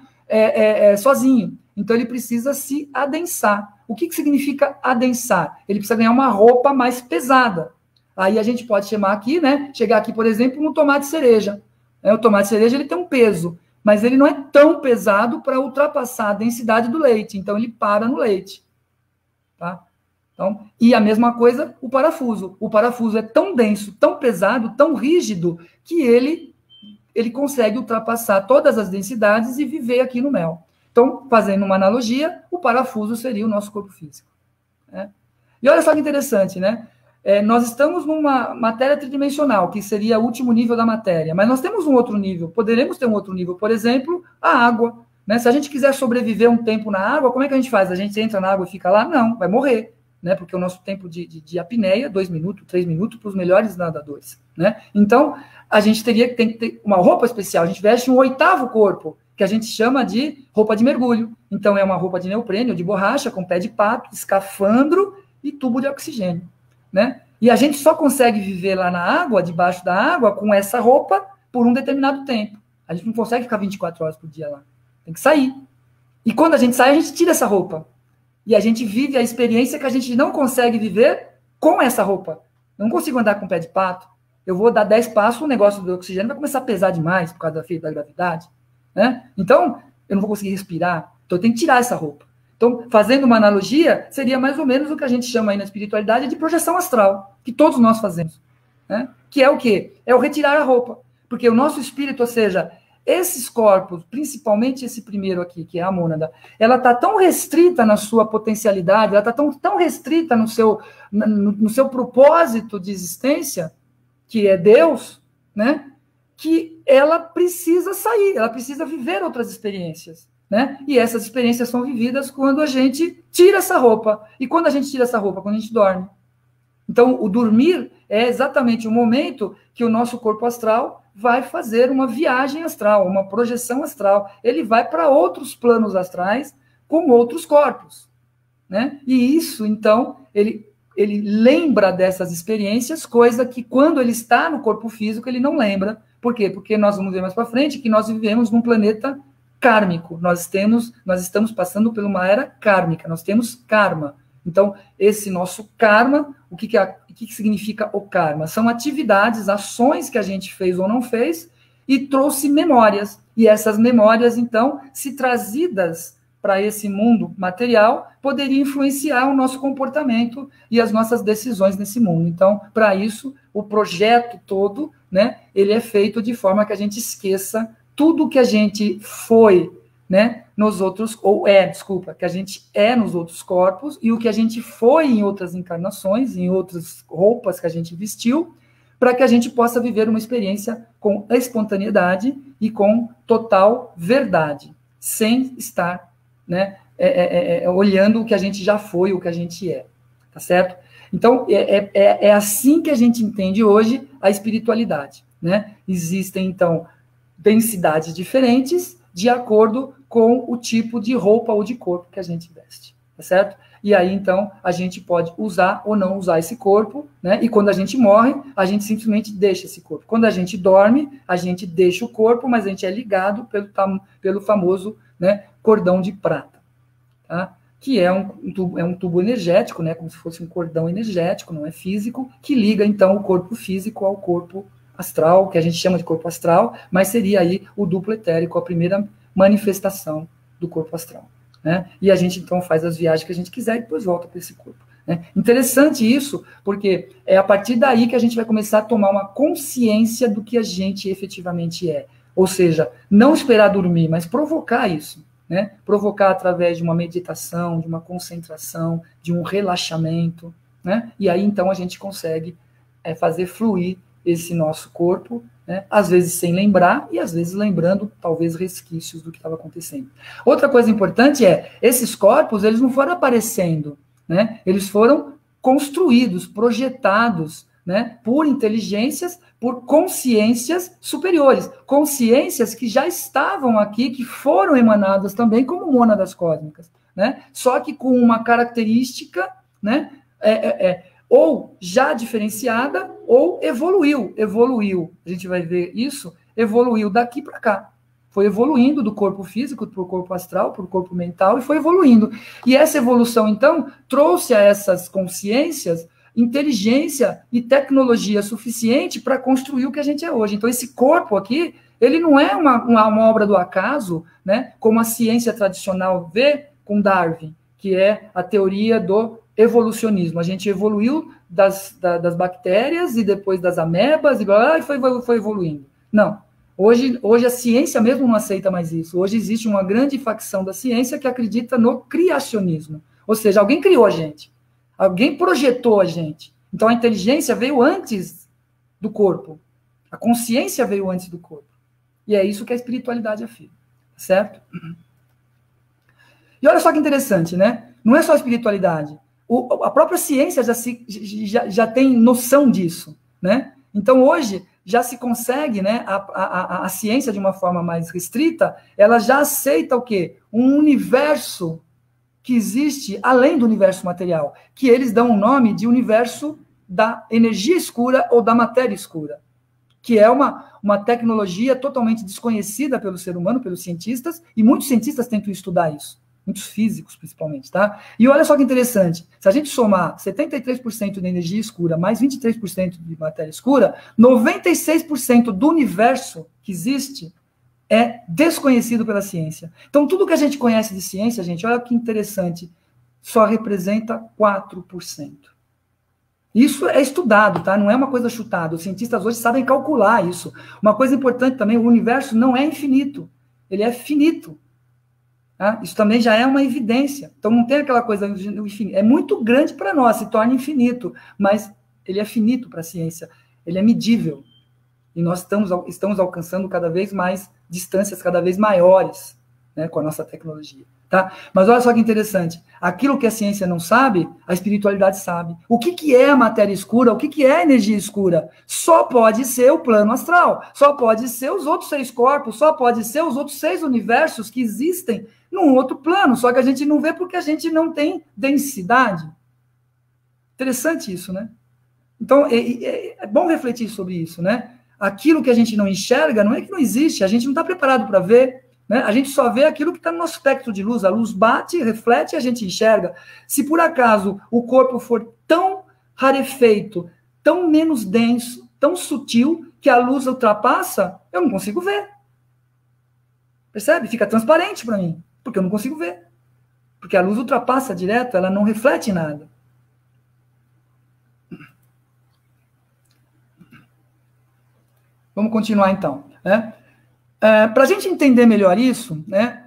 sozinho. Então, ele precisa se adensar. O que significa adensar? Ele precisa ganhar uma roupa mais pesada. Aí a gente pode chamar aqui, né? Chegar aqui, por exemplo, no tomate cereja. O tomate cereja, ele tem um peso, mas ele não é tão pesado para ultrapassar a densidade do leite. Então, ele para no leite. Tá? Então, e a mesma coisa, o parafuso. O parafuso é tão denso, tão pesado, tão rígido, que ele consegue ultrapassar todas as densidades e viver aqui no mel. Então, fazendo uma analogia, o parafuso seria o nosso corpo físico. Né? E olha só que interessante, né? Nós estamos numa matéria tridimensional, que seria o último nível da matéria, mas nós temos um outro nível, poderemos ter um outro nível, por exemplo, a água. Né? Se a gente quiser sobreviver um tempo na água, como é que a gente faz? A gente entra na água e fica lá? Não, vai morrer. Né? Porque o nosso tempo de apneia, 2 minutos, 3 minutos, para os melhores nadadores. Né? Então, a gente tem que ter uma roupa especial, a gente veste um 8º corpo, que a gente chama de roupa de mergulho. Então, é uma roupa de neoprene ou de borracha, com pé de pato, escafandro e tubo de oxigênio. Né? E a gente só consegue viver lá na água, debaixo da água, com essa roupa por um determinado tempo. A gente não consegue ficar 24 horas por dia lá. Tem que sair. E quando a gente sai, a gente tira essa roupa. E a gente vive a experiência que a gente não consegue viver com essa roupa. Eu não consigo andar com pé de pato. Eu vou dar 10 passos, o negócio do oxigênio vai começar a pesar demais por causa da gravidade. Né? Então, eu não vou conseguir respirar. Então, eu tenho que tirar essa roupa. Então, fazendo uma analogia, seria mais ou menos o que a gente chama aí na espiritualidade de projeção astral, que todos nós fazemos. Né? Que é o quê? É o retirar a roupa. Porque o nosso espírito, ou seja, esses corpos, principalmente esse primeiro aqui, que é a mônada, ela está tão restrita na sua potencialidade, ela está tão restrita no seu propósito de existência, que é Deus, né? Que ela precisa sair, ela precisa viver outras experiências, né? E essas experiências são vividas quando a gente tira essa roupa. E quando a gente tira essa roupa? Quando a gente dorme. Então, o dormir é exatamente o momento que o nosso corpo astral vai fazer uma viagem astral, uma projeção astral. Ele vai para outros planos astrais com outros corpos, né? E isso, então, ele lembra dessas experiências, coisa que quando ele está no corpo físico, ele não lembra. Por quê? Porque nós vamos ver mais para frente que nós vivemos num planeta kármico. Nós estamos passando por uma era kármica, nós temos karma. Então, esse nosso karma, o que significa o karma? São atividades, ações que a gente fez ou não fez e trouxe memórias. E essas memórias, então, se trazidas para esse mundo material, poderiam influenciar o nosso comportamento e as nossas decisões nesse mundo. Então, para isso, o projeto todo, né, ele é feito de forma que a gente esqueça tudo que a gente foi, né, nos outros, que a gente é nos outros corpos e o que a gente foi em outras encarnações, em outras roupas que a gente vestiu, para que a gente possa viver uma experiência com espontaneidade e com total verdade, sem estar, né, olhando o que a gente já foi, o que a gente é, tá certo? Então, é assim que a gente entende hoje a espiritualidade, né? Existem, então, densidades diferentes de acordo com o tipo de roupa ou de corpo que a gente veste, tá certo? E aí, então, a gente pode usar ou não usar esse corpo, né? E quando a gente morre, a gente simplesmente deixa esse corpo. Quando a gente dorme, a gente deixa o corpo, mas a gente é ligado pelo famoso, né, cordão de prata, tá? Que é um tubo energético, né? Como se fosse um cordão energético, não é físico, que liga, então, o corpo físico ao corpo astral, que a gente chama de corpo astral, mas seria aí o duplo etérico, a primeira manifestação do corpo astral. Né? E a gente, então, faz as viagens que a gente quiser e depois volta para esse corpo. Né? Interessante isso, porque é a partir daí que a gente vai começar a tomar uma consciência do que a gente efetivamente é. Ou seja, não esperar dormir, mas provocar isso. Né? Provocar através de uma meditação, de uma concentração, de um relaxamento. Né? E aí, então, a gente consegue fazer fluir esse nosso corpo, né? Às vezes sem lembrar e às vezes lembrando talvez resquícios do que estava acontecendo. Outra coisa importante esses corpos, eles não foram aparecendo, né? Eles foram construídos, projetados, né? Por inteligências, por consciências superiores, consciências que já estavam aqui, que foram emanadas também como mônadas cósmicas, né? Só que com uma característica, né? Ou já diferenciada, ou evoluiu. A gente vai ver isso, evoluiu daqui para cá. Foi evoluindo do corpo físico para o corpo astral, para o corpo mental, e foi evoluindo. E essa evolução, então, trouxe a essas consciências inteligência e tecnologia suficiente para construir o que a gente é hoje. Então, esse corpo aqui, ele não é uma obra do acaso, né, como a ciência tradicional vê com Darwin, que é a teoria do evolucionismo. A gente evoluiu das bactérias e depois das amebas e foi evoluindo. Não. Hoje a ciência mesmo não aceita mais isso. Hoje existe uma grande facção da ciência que acredita no criacionismo. Ou seja, alguém criou a gente. Alguém projetou a gente. Então a inteligência veio antes do corpo. A consciência veio antes do corpo. E é isso que a espiritualidade afirma. Certo? E olha só que interessante, né? Não é só a espiritualidade. A própria ciência já tem noção disso, né? Então, hoje, já se consegue, né? A ciência, de uma forma mais restrita, ela já aceita o quê? Um universo que existe além do universo material, que eles dão o nome de universo da energia escura ou da matéria escura, que é uma tecnologia totalmente desconhecida pelo ser humano, pelos cientistas, e muitos cientistas tentam estudar isso. Muitos físicos, principalmente, tá? E olha só que interessante, se a gente somar 73% de energia escura mais 23% de matéria escura, 96% do universo que existe é desconhecido pela ciência. Então, tudo que a gente conhece de ciência, gente, olha que interessante, só representa 4%. Isso é estudado, tá? Não é uma coisa chutada. Os cientistas hoje sabem calcular isso. Uma coisa importante também, o universo não é infinito, ele é finito. Tá? Isso também já é uma evidência. Então, não tem aquela coisa infinita. É muito grande para nós, se torna infinito, mas ele é finito para a ciência. Ele é medível. E nós estamos alcançando cada vez mais distâncias cada vez maiores, né, com a nossa tecnologia. Tá? Mas olha só que interessante. Aquilo que a ciência não sabe, a espiritualidade sabe. O que é a matéria escura? O que é a energia escura? Só pode ser o plano astral. Só pode ser os outros 6 corpos. Só pode ser os outros 6 universos que existem num outro plano. Só que a gente não vê porque a gente não tem densidade. Interessante isso, né? Então, é bom refletir sobre isso, né? Aquilo que a gente não enxerga não é que não existe. A gente não está preparado para ver. Né? A gente só vê aquilo que está no nosso espectro de luz. A luz bate, reflete e a gente enxerga. Se por acaso o corpo for tão rarefeito, tão menos denso, tão sutil, que a luz ultrapassa, eu não consigo ver. Percebe? Fica transparente para mim, porque eu não consigo ver. Porque a luz ultrapassa direto, ela não reflete nada. Vamos continuar então, né? Para a gente entender melhor isso, né,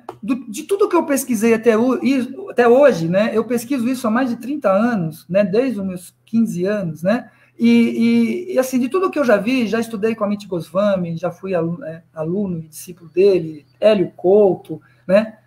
de tudo que eu pesquisei até hoje, né, eu pesquiso isso há mais de 30 anos, né, desde os meus 15 anos, né, e assim, de tudo que eu já vi, já estudei com Amit Goswami, já fui aluno e discípulo dele, Hélio Couto, né,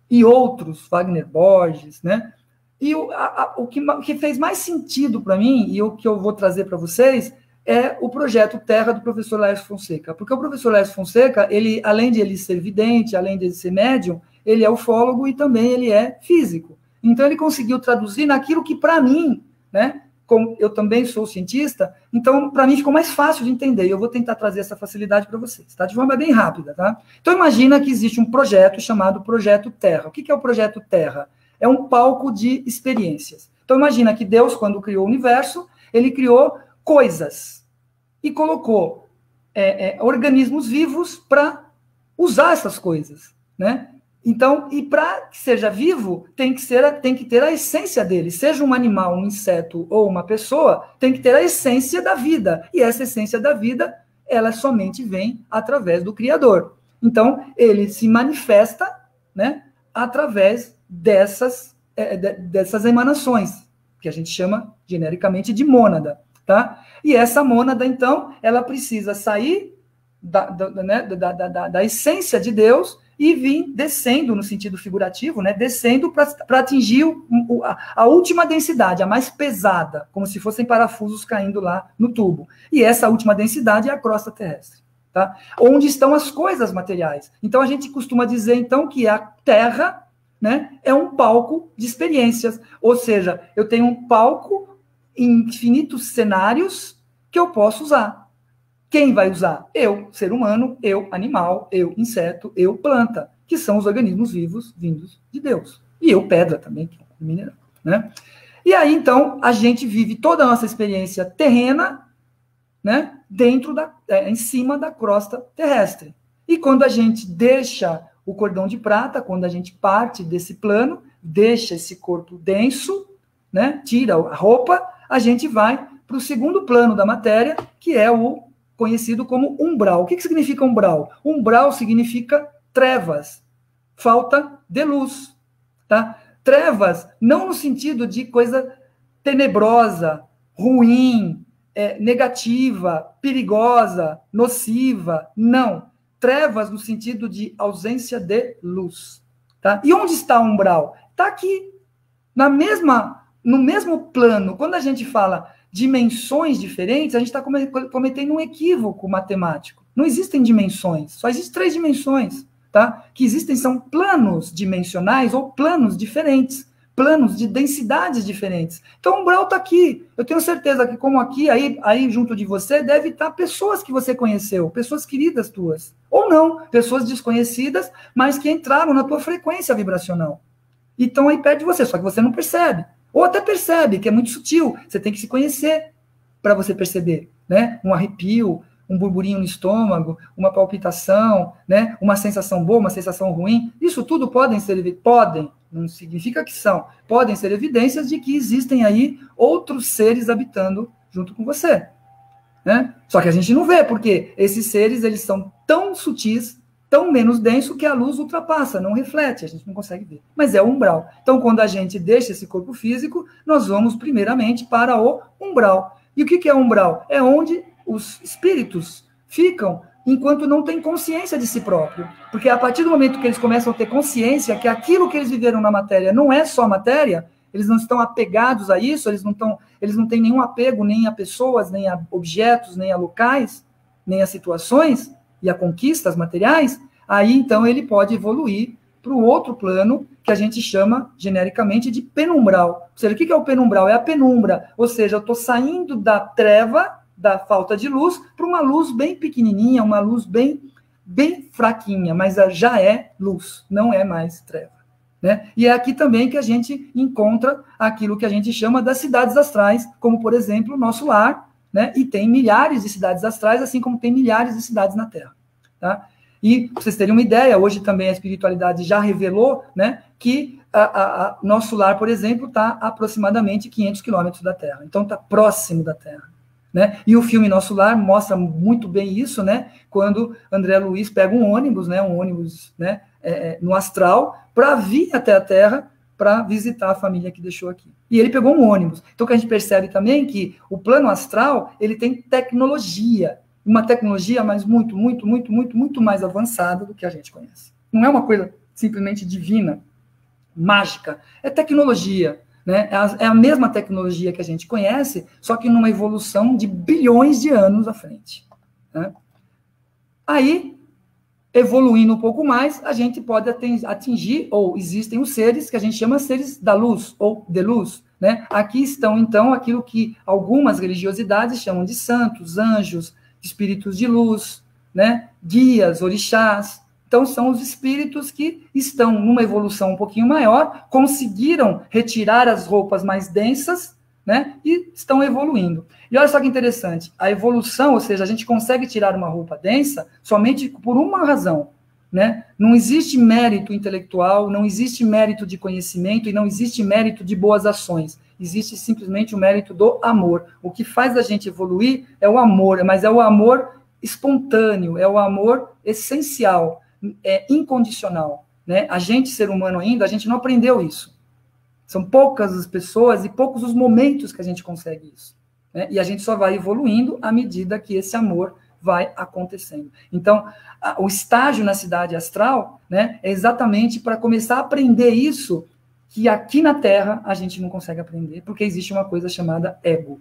e outros, Wagner Borges, né, e o que fez mais sentido para mim, e o que eu vou trazer para vocês, é o projeto Terra do professor Laércio Fonseca. Porque o professor Laércio Fonseca, ele, além de ele ser vidente, além de ele ser médium, ele é ufólogo e também ele é físico. Então, ele conseguiu traduzir naquilo que, para mim, né, como eu também sou cientista, então, para mim, ficou mais fácil de entender. Eu vou tentar trazer essa facilidade para vocês, tá? De forma bem rápida, tá? Então, imagina que existe um projeto chamado Projeto Terra. O que é o Projeto Terra? É um palco de experiências. Então, imagina que Deus, quando criou o universo, ele criou coisas e colocou organismos vivos para usar essas coisas, né? Então, e para que seja vivo, tem que ter a essência dele. Seja um animal, um inseto ou uma pessoa, tem que ter a essência da vida. E essa essência da vida, ela somente vem através do Criador. Então, ele se manifesta, né, através dessas emanações, que a gente chama genericamente de mônada, tá? E essa mônada, então, ela precisa sair da essência de Deus e vir descendo, no sentido figurativo, né, descendo para atingir a última densidade, a mais pesada, como se fossem parafusos caindo lá no tubo. E essa última densidade é a crosta terrestre, tá? Onde estão as coisas materiais. Então, a gente costuma dizer, então, que a Terra, né, é um palco de experiências. Ou seja, eu tenho um palco em infinitos cenários que eu posso usar. Quem vai usar? Eu, ser humano, eu, animal, eu, inseto, eu, planta, que são os organismos vivos vindos de Deus. E eu, pedra também, que é um mineral, né? E aí, então, a gente vive toda a nossa experiência terrena, né, em cima da crosta terrestre. E quando a gente deixa o cordão de prata, quando a gente parte desse plano, deixa esse corpo denso, né, tira a roupa, a gente vai para o segundo plano da matéria, que é o conhecido como umbral. O que significa umbral? Umbral significa trevas, falta de luz, tá? Trevas, não no sentido de coisa tenebrosa, ruim, negativa, perigosa, nociva, não. Trevas no sentido de ausência de luz, tá? E onde está o umbral? Está aqui, no mesmo plano. Quando a gente fala dimensões diferentes, a gente está cometendo um equívoco matemático. Não existem dimensões, só existem 3 dimensões, tá? Que existem são planos dimensionais ou planos diferentes, planos de densidades diferentes. Então, o umbral está aqui. Eu tenho certeza que, como aqui, aí junto de você, deve estar pessoas que você conheceu, pessoas queridas tuas. Ou não, pessoas desconhecidas, mas que entraram na tua frequência vibracional. E estão aí perto de você, só que você não percebe. Ou até percebe, que é muito sutil. Você tem que se conhecer para você perceber, né? Um arrepio, um burburinho no estômago, uma palpitação, né? Uma sensação boa, uma sensação ruim. Isso tudo podem, não significa que são, podem ser evidências de que existem aí outros seres habitando junto com você, né? Só que a gente não vê, porque esses seres, eles são tão sutis, tão menos denso, que a luz ultrapassa, não reflete, a gente não consegue ver. Mas é o umbral. Então, quando a gente deixa esse corpo físico, nós vamos primeiramente para o umbral. E o que é umbral? É onde os espíritos ficam enquanto não têm consciência de si próprio. Porque a partir do momento que eles começam a ter consciência que aquilo que eles viveram na matéria não é só matéria, eles não estão apegados a isso, eles não têm nenhum apego nem a pessoas, nem a objetos, nem a locais, nem a situações, e a conquistas materiais, aí então ele pode evoluir para o outro plano, que a gente chama genericamente de penumbral. Ou seja, o que é o penumbral? É a penumbra, ou seja, eu estou saindo da treva, da falta de luz, para uma luz bem pequenininha, uma luz bem fraquinha, mas já é luz, não é mais treva, né? E é aqui também que a gente encontra aquilo que a gente chama das cidades astrais, como, por exemplo, o nosso lar, né? E tem milhares de cidades astrais, assim como tem milhares de cidades na Terra, tá? E, para vocês terem uma ideia, hoje também a espiritualidade já revelou, né, que nosso lar, por exemplo, está aproximadamente 500 quilômetros da Terra. Então, está próximo da Terra, né? E o filme Nosso Lar mostra muito bem isso, né? Quando André Luiz pega um ônibus, né, né, no astral, para vir até a Terra, para visitar a família que deixou aqui. E ele pegou um ônibus. Então, que a gente percebe também que o plano astral, ele tem tecnologia, uma tecnologia, mas muito mais avançada do que a gente conhece. Não é uma coisa simplesmente divina, mágica, é tecnologia, né? É a mesma tecnologia que a gente conhece, só que numa evolução de bilhões de anos à frente, né? Aí, evoluindo um pouco mais, a gente pode atingir, ou existem os seres que a gente chama seres da luz, ou de luz, né? Aqui estão, então, aquilo que algumas religiosidades chamam de santos, anjos, espíritos de luz, né? Guias, orixás. Então, são os espíritos que estão numa evolução um pouquinho maior, conseguiram retirar as roupas mais densas, né? E estão evoluindo. E olha só que interessante, a evolução, ou seja, a gente consegue tirar uma roupa densa somente por uma razão, né? Não existe mérito intelectual, não existe mérito de conhecimento e não existe mérito de boas ações. Existe simplesmente o mérito do amor. O que faz a gente evoluir é o amor, mas é o amor espontâneo, é o amor essencial, é incondicional, né? A gente, ser humano ainda, a gente não aprendeu isso. São poucas as pessoas e poucos os momentos que a gente consegue isso, né? E a gente só vai evoluindo à medida que esse amor vai acontecendo. Então, o estágio na cidade astral, né, é exatamente para começar a aprender isso que aqui na Terra a gente não consegue aprender, porque existe uma coisa chamada ego,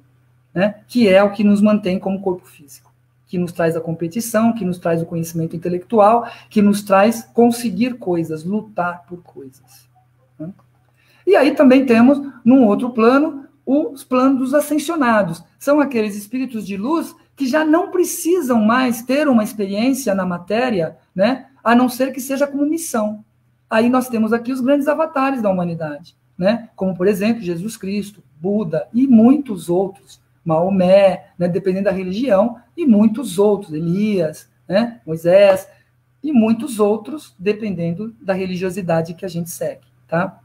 né, que é o que nos mantém como corpo físico, que nos traz a competição, que nos traz o conhecimento intelectual, que nos traz conseguir coisas, lutar por coisas, né? E aí também temos, num outro plano, os planos dos ascensionados. São aqueles espíritos de luz que já não precisam mais ter uma experiência na matéria, né, a não ser que seja como missão. Aí nós temos aqui os grandes avatares da humanidade, né, como, por exemplo, Jesus Cristo, Buda e muitos outros, Maomé, né, dependendo da religião, e muitos outros, Elias, né, Moisés, e muitos outros, dependendo da religiosidade que a gente segue, tá?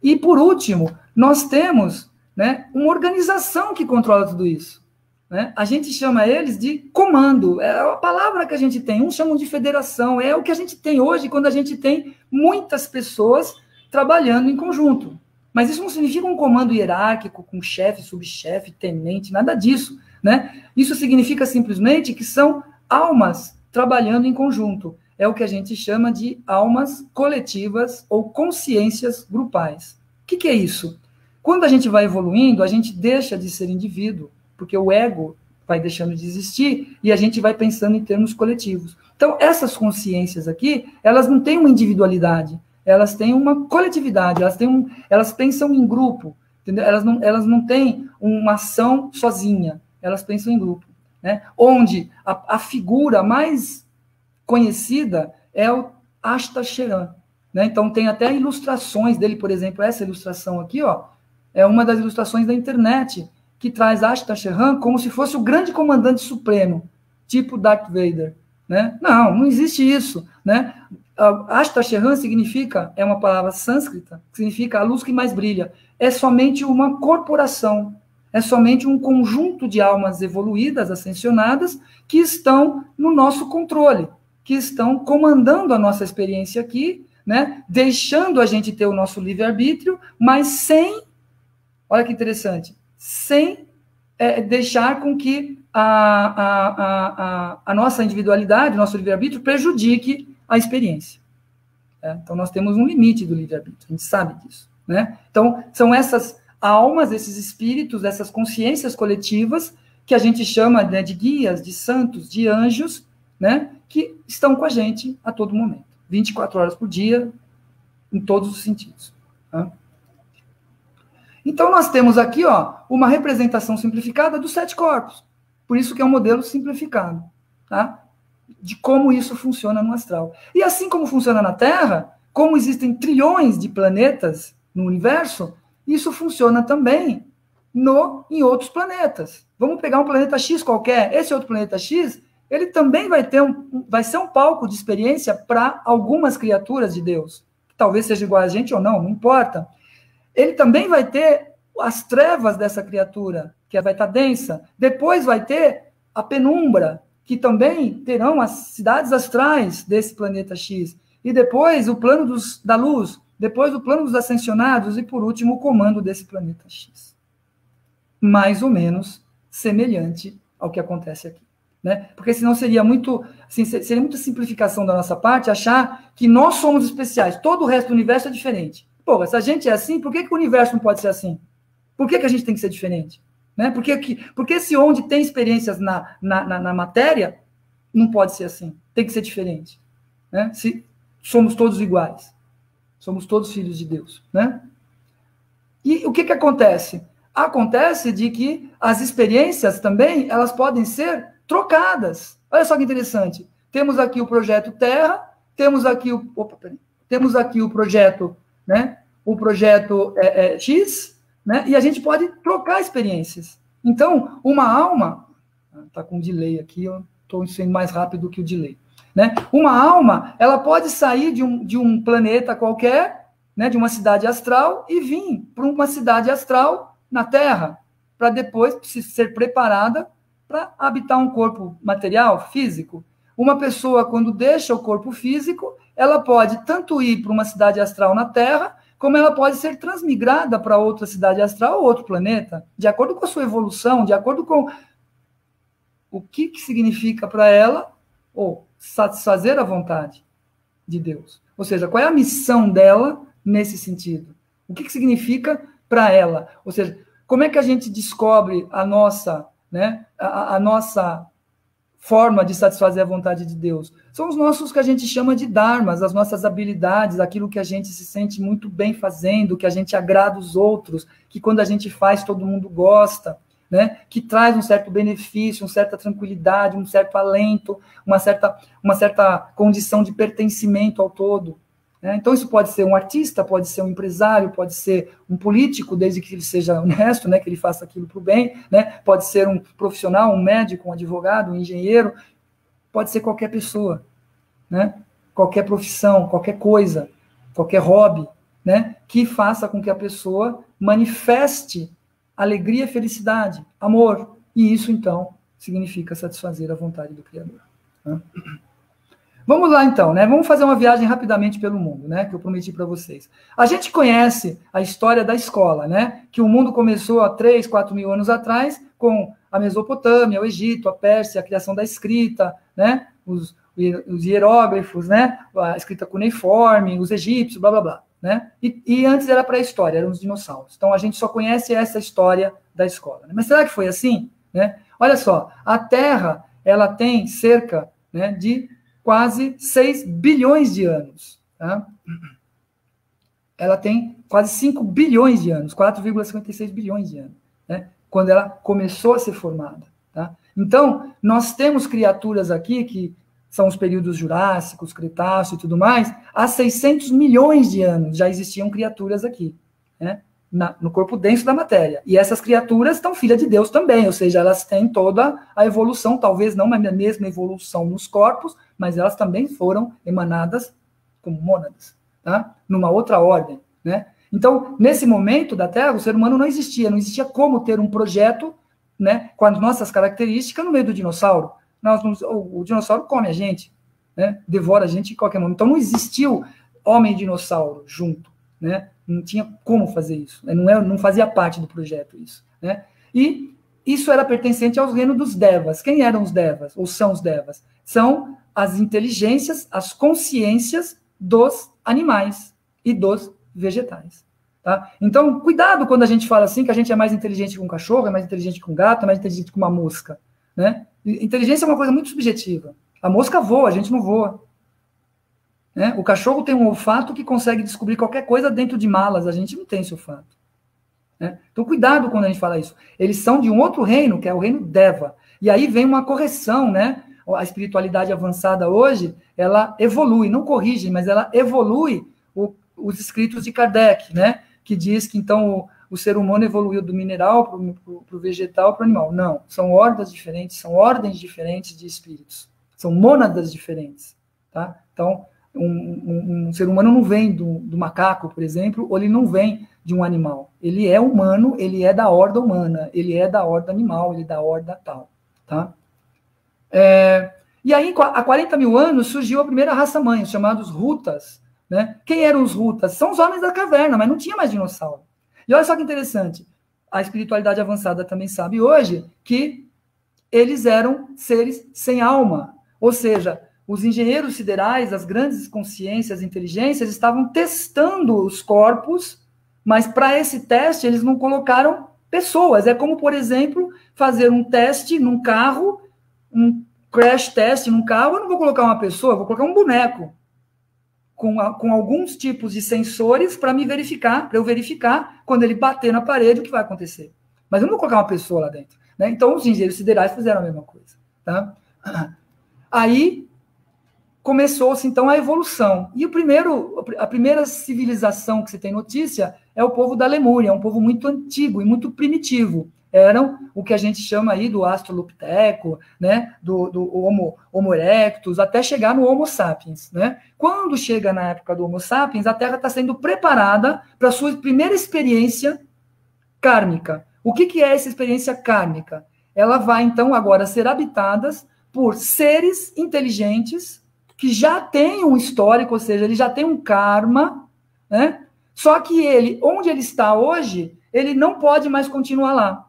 E, por último, nós temos, né, uma organização que controla tudo isso, né? A gente chama eles de comando, é a palavra que a gente tem, uns chamam de federação, é o que a gente tem hoje quando a gente tem muitas pessoas trabalhando em conjunto. Mas isso não significa um comando hierárquico, com chefe, subchefe, tenente, nada disso, né? Isso significa simplesmente que são almas trabalhando em conjunto. É o que a gente chama de almas coletivas ou consciências grupais. O que é isso? Quando a gente vai evoluindo, a gente deixa de ser indivíduo, porque o ego vai deixando de existir e a gente vai pensando em termos coletivos. Então, essas consciências aqui, elas não têm uma individualidade, elas têm uma coletividade, elas pensam em grupo, entendeu? Elas não têm uma ação sozinha, elas pensam em grupo, né? Onde a figura mais conhecida é o Astacheran, né? Então tem até ilustrações dele, por exemplo, essa ilustração aqui, ó, é uma das ilustrações da internet, que traz Astacheran como se fosse o grande comandante supremo, tipo Darth Vader, né? Não existe isso, né? Astacheran significa, é uma palavra sânscrita, significa a luz que mais brilha. É somente uma corporação, é somente um conjunto de almas evoluídas, ascensionadas, que estão no nosso controle, que estão comandando a nossa experiência aqui, né? Deixando a gente ter o nosso livre-arbítrio, mas sem, olha que interessante, sem deixar com que a nossa individualidade, o nosso livre-arbítrio, prejudique a experiência. Então, nós temos um limite do livre-arbítrio, a gente sabe disso, né? Então, são essas almas, esses espíritos, essas consciências coletivas, que a gente chama, né, de guias, de santos, de anjos, né, que estão com a gente a todo momento, 24 horas por dia, em todos os sentidos. Tá? Então, nós temos aqui, ó, uma representação simplificada dos 7 corpos. Por isso que é um modelo simplificado, tá? De como isso funciona no astral. E assim como funciona na Terra, como existem trilhões de planetas no universo, isso funciona também em outros planetas. Vamos pegar um planeta X qualquer, esse outro planeta X, ele também vai ser um palco de experiência para algumas criaturas de Deus. Talvez seja igual a gente ou não importa. Ele também vai ter as trevas dessa criatura, que vai estar densa. Depois vai ter a penumbra, que também terão as cidades astrais desse planeta X. E depois o plano da luz, depois o plano dos ascensionados e, por último, o comando desse planeta X. Mais ou menos semelhante ao que acontece aqui. Né? Porque senão seria muito simplificação da nossa parte achar que nós somos especiais, todo o resto do universo é diferente. Pô, se a gente é assim, por que o universo não pode ser assim? Por que a gente tem que ser diferente? Né? Porque se onde tem experiências na matéria, não pode ser assim, tem que ser diferente. né? Se somos todos iguais, somos todos filhos de Deus, né? E o que acontece? Acontece de que as experiências também, elas podem ser trocadas. Olha só que interessante. Temos aqui o projeto Terra, temos aqui o projeto, né? O projeto X, né? E a gente pode trocar experiências. Então, uma alma, está com um delay aqui, eu estou sendo mais rápido que o delay, né? Uma alma, ela pode sair de um planeta qualquer, né, de uma cidade astral, e vir para uma cidade astral na Terra, para depois ser preparada para habitar um corpo material, físico. Uma pessoa, quando deixa o corpo físico, ela pode tanto ir para uma cidade astral na Terra, como ela pode ser transmigrada para outra cidade astral ou outro planeta, de acordo com a sua evolução, de acordo com o que significa para ela, ou satisfazer a vontade de Deus. Ou seja, qual é a missão dela nesse sentido? O que significa para ela? Ou seja, como é que a gente descobre a nossa, né, a nossa forma de satisfazer a vontade de Deus? São os nossos, que a gente chama de dharmas, as nossas habilidades, aquilo que a gente se sente muito bem fazendo, que a gente agrada os outros, que quando a gente faz todo mundo gosta, né, que traz um certo benefício, uma certa tranquilidade, um certo alento, uma certa condição de pertencimento ao todo. Então, isso pode ser um artista, pode ser um empresário, pode ser um político, desde que ele seja honesto, né, que ele faça aquilo para o bem, né, pode ser um profissional, um médico, um advogado, um engenheiro, pode ser qualquer pessoa, né, qualquer profissão, qualquer coisa, qualquer hobby, né, que faça com que a pessoa manifeste alegria, felicidade, amor, e isso, então, significa satisfazer a vontade do Criador. Né? Vamos lá, então, né? Vamos fazer uma viagem rapidamente pelo mundo, né? Que eu prometi para vocês. A gente conhece a história da escola, né? Que o mundo começou há 3, 4 mil anos atrás com a Mesopotâmia, o Egito, a Pérsia, a criação da escrita, né? Os hieróglifos, né? A escrita cuneiforme, os egípcios, blá, blá, blá, né? E antes era pré-história, eram os dinossauros. Então, a gente só conhece essa história da escola. Né? Mas será que foi assim? Né? Olha só, a Terra, ela tem cerca, né, de quase 6 bilhões de anos. Tá? Ela tem quase 5 bilhões de anos, 4,56 bilhões de anos, né? Quando ela começou a ser formada. Tá? Então, nós temos criaturas aqui que são os períodos Jurássicos, Cretáceo e tudo mais, há 600 milhões de anos já existiam criaturas aqui, né? No corpo denso da matéria. E essas criaturas estão filhas de Deus também, ou seja, elas têm toda a evolução, talvez não a mesma evolução nos corpos, mas elas também foram emanadas como mônadas, tá? Numa outra ordem, né? Então, nesse momento da Terra, o ser humano não existia como ter um projeto, né, com as nossas características no meio do dinossauro. O dinossauro come a gente, né? Devora a gente em qualquer momento. Então, não existiu homem e dinossauro junto, né? Não tinha como fazer isso, né? Não fazia parte do projeto isso, né? E isso era pertencente aos reinos dos Devas. Quem eram os Devas? Ou são os Devas? São as inteligências, as consciências dos animais e dos vegetais. Tá? Então, cuidado quando a gente fala assim, que a gente é mais inteligente que um cachorro, é mais inteligente que um gato, é mais inteligente que uma mosca. Né? Inteligência é uma coisa muito subjetiva. A mosca voa, a gente não voa. Né? O cachorro tem um olfato que consegue descobrir qualquer coisa dentro de malas, a gente não tem esse olfato. Né? Então, cuidado quando a gente fala isso. Eles são de um outro reino, que é o reino Deva. E aí vem uma correção, né? A espiritualidade avançada hoje, ela evolui, não corrige, mas ela evolui os escritos de Kardec, né? Que diz que, então, o ser humano evoluiu do mineral para o vegetal, para o animal. Não, são hordas diferentes, são ordens diferentes de espíritos. São mônadas diferentes. Tá? Então, um ser humano não vem do macaco, por exemplo, ou ele não vem de um animal. Ele é humano, ele é da horda humana, ele é da horda animal, ele é da horda tal. Tá? E aí, há 40 mil anos, surgiu a primeira raça-mãe, os chamados Rutas. Né? Quem eram os Rutas? São os homens da caverna, mas não tinha mais dinossauro. E olha só que interessante, a espiritualidade avançada também sabe hoje que eles eram seres sem alma, ou seja, os engenheiros siderais, as grandes consciências, inteligências, estavam testando os corpos, mas para esse teste eles não colocaram pessoas. É como, por exemplo, fazer um teste num carro crash test num carro, eu não vou colocar uma pessoa, eu vou colocar um boneco com alguns tipos de sensores para eu verificar quando ele bater na parede o que vai acontecer. Mas eu não vou colocar uma pessoa lá dentro. Né? Então, os engenheiros siderais fizeram a mesma coisa. Tá? Aí, começou-se, então, a evolução. E a primeira civilização que se tem notícia é o povo da Lemúria, um povo muito antigo e muito primitivo. Eram o que a gente chama aí do Australopiteco, né, do Homo erectus, até chegar no Homo sapiens. Né? Quando chega na época do Homo sapiens, a Terra está sendo preparada para a sua primeira experiência kármica. O que é essa experiência kármica? Ela vai, então, agora ser habitada por seres inteligentes que já têm um histórico, ou seja, ele já tem um karma, né? Só que ele, onde ele está hoje, ele não pode mais continuar lá.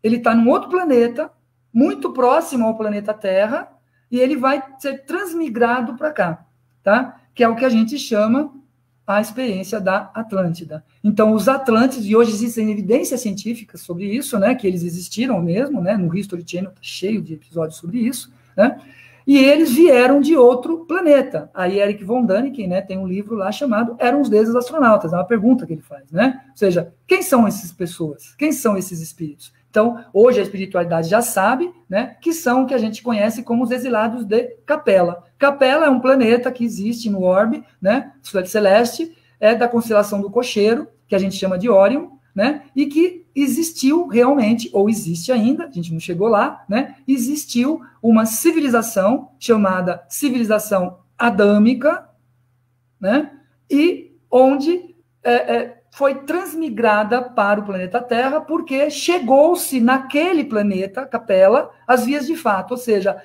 Ele está num outro planeta, muito próximo ao planeta Terra, e ele vai ser transmigrado para cá, tá? Que é o que a gente chama a experiência da Atlântida. Então, os Atlântidas, e hoje existem evidências científicas sobre isso, né? Que eles existiram mesmo, né? No History Channel está cheio de episódios sobre isso, né? E eles vieram de outro planeta. Aí Eric von Däniken, né, tem um livro lá chamado Eram os Deuses Astronautas, é uma pergunta que ele faz, né? Ou seja, quem são essas pessoas? Quem são esses espíritos? Então, hoje a espiritualidade já sabe, né, que são o que a gente conhece como os exilados de Capela. Capela é um planeta que existe no orbe, né, celeste, é da constelação do Cocheiro, que a gente chama de Órion, né, e que existiu realmente, ou existe ainda, a gente não chegou lá, né, existiu uma civilização chamada civilização adâmica, né, e onde foi transmigrada para o planeta Terra, porque chegou-se naquele planeta, Capela, as vias de fato, ou seja,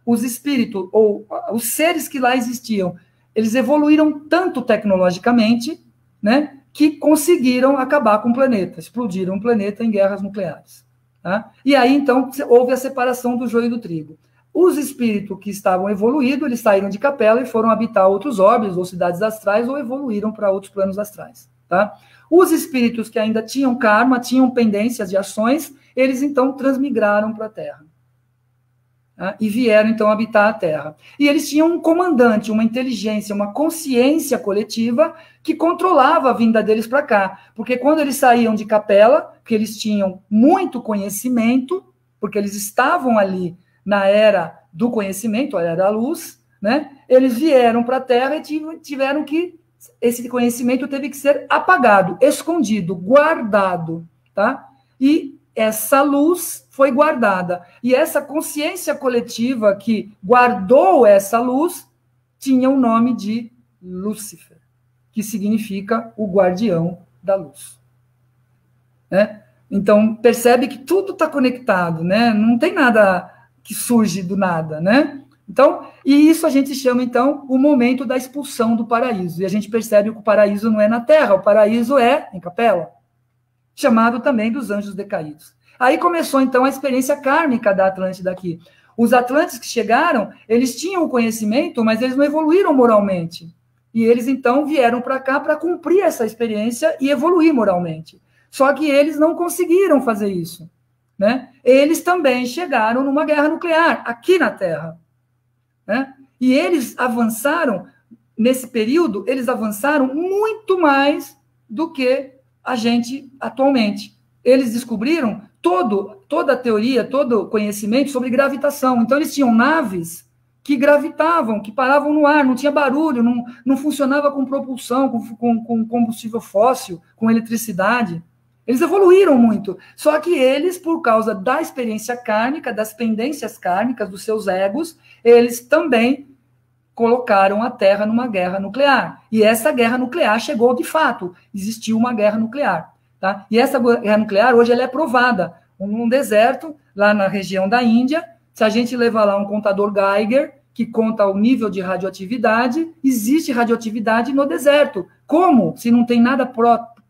os espíritos, ou os seres que lá existiam, eles evoluíram tanto tecnologicamente, né, que conseguiram acabar com o planeta, explodiram o planeta em guerras nucleares. Tá? E aí, então, houve a separação do joio e do trigo. Os espíritos que estavam evoluídos, eles saíram de Capela e foram habitar outros orbes, ou cidades astrais, ou evoluíram para outros planos astrais. Tá? Os espíritos que ainda tinham karma, tinham pendências de ações, eles, então, transmigraram para a Terra. Tá? E vieram, então, habitar a Terra. E eles tinham um comandante, uma inteligência, uma consciência coletiva que controlava a vinda deles para cá. Porque quando eles saíam de Capela, que eles tinham muito conhecimento, porque eles estavam ali na era do conhecimento, a era da luz, né? Eles vieram para a Terra e tiveram que... Esse conhecimento teve que ser apagado, escondido, guardado, tá? E essa luz foi guardada. E essa consciência coletiva que guardou essa luz tinha o nome de Lúcifer, que significa o guardião da luz. Né? Então, percebe que tudo está conectado, né? Não tem nada que surge do nada, né? Então, e isso a gente chama, então, o momento da expulsão do paraíso. E a gente percebe que o paraíso não é na Terra, o paraíso é em Capela, chamado também dos anjos decaídos. Aí começou, então, a experiência kármica da Atlântida aqui. Os Atlantes que chegaram, eles tinham o conhecimento, mas eles não evoluíram moralmente. E eles, então, vieram para cá para cumprir essa experiência e evoluir moralmente. Só que eles não conseguiram fazer isso. Né? Eles também chegaram numa guerra nuclear, aqui na Terra. Né? E eles avançaram, nesse período, eles avançaram muito mais do que a gente atualmente. Eles descobriram toda a teoria, todo o conhecimento sobre gravitação. Então, eles tinham naves que gravitavam, que paravam no ar, não tinha barulho, não funcionava com propulsão, com combustível fóssil, com eletricidade. Eles evoluíram muito. Só que eles, por causa da experiência kármica, das pendências kármicas, dos seus egos, eles também colocaram a Terra numa guerra nuclear. E essa guerra nuclear chegou de fato. Existiu uma guerra nuclear. Tá? E essa guerra nuclear, hoje, ela é provada. Num deserto, lá na região da Índia, se a gente levar lá um contador Geiger, que conta o nível de radioatividade, existe radioatividade no deserto. Como? Se não tem nada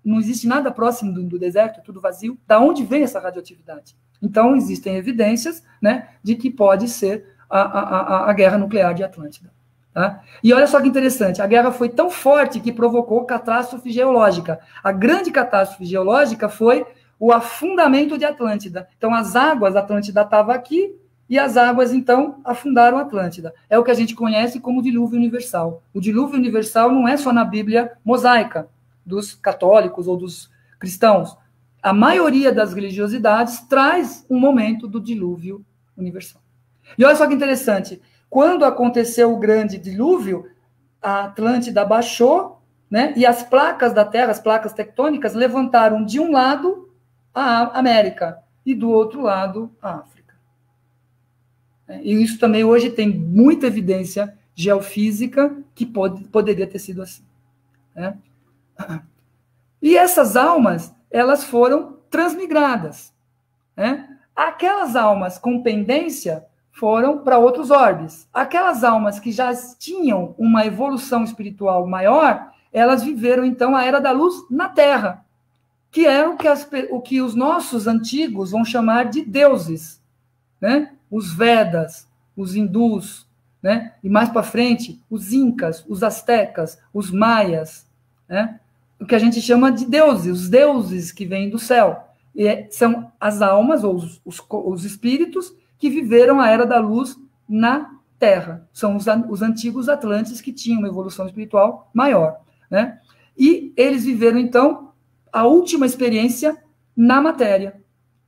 não existe nada próximo do deserto, é tudo vazio. Da onde vem essa radioatividade? Então, existem evidências, né, de que pode ser a guerra nuclear de Atlântida. Tá? E olha só que interessante, a guerra foi tão forte que provocou catástrofe geológica. A grande catástrofe geológica foi o afundamento de Atlântida. Então, as águas, a Atlântida estava aqui, e as águas, então, afundaram a Atlântida. É o que a gente conhece como dilúvio universal. O dilúvio universal não é só na Bíblia mosaica, dos católicos ou dos cristãos. A maioria das religiosidades traz um momento do dilúvio universal. E olha só que interessante, quando aconteceu o grande dilúvio, a Atlântida baixou, né, e as placas da Terra, as placas tectônicas, levantaram de um lado a América e do outro lado a África. E isso também hoje tem muita evidência geofísica que poderia ter sido assim. Né? E essas almas, elas foram transmigradas. Né? Aquelas almas com pendência foram para outros orbes. Aquelas almas que já tinham uma evolução espiritual maior, elas viveram, então, a Era da Luz na Terra, que era o que os nossos antigos vão chamar de deuses. Né? Os Vedas, os hindus, né? E mais para frente, os incas, os astecas, os maias, né? O que a gente chama de deuses, os deuses que vêm do céu. E são as almas, ou os espíritos, que viveram a Era da Luz na Terra. São os antigos atlantes que tinham uma evolução espiritual maior. Né? E eles viveram, então, a última experiência na matéria.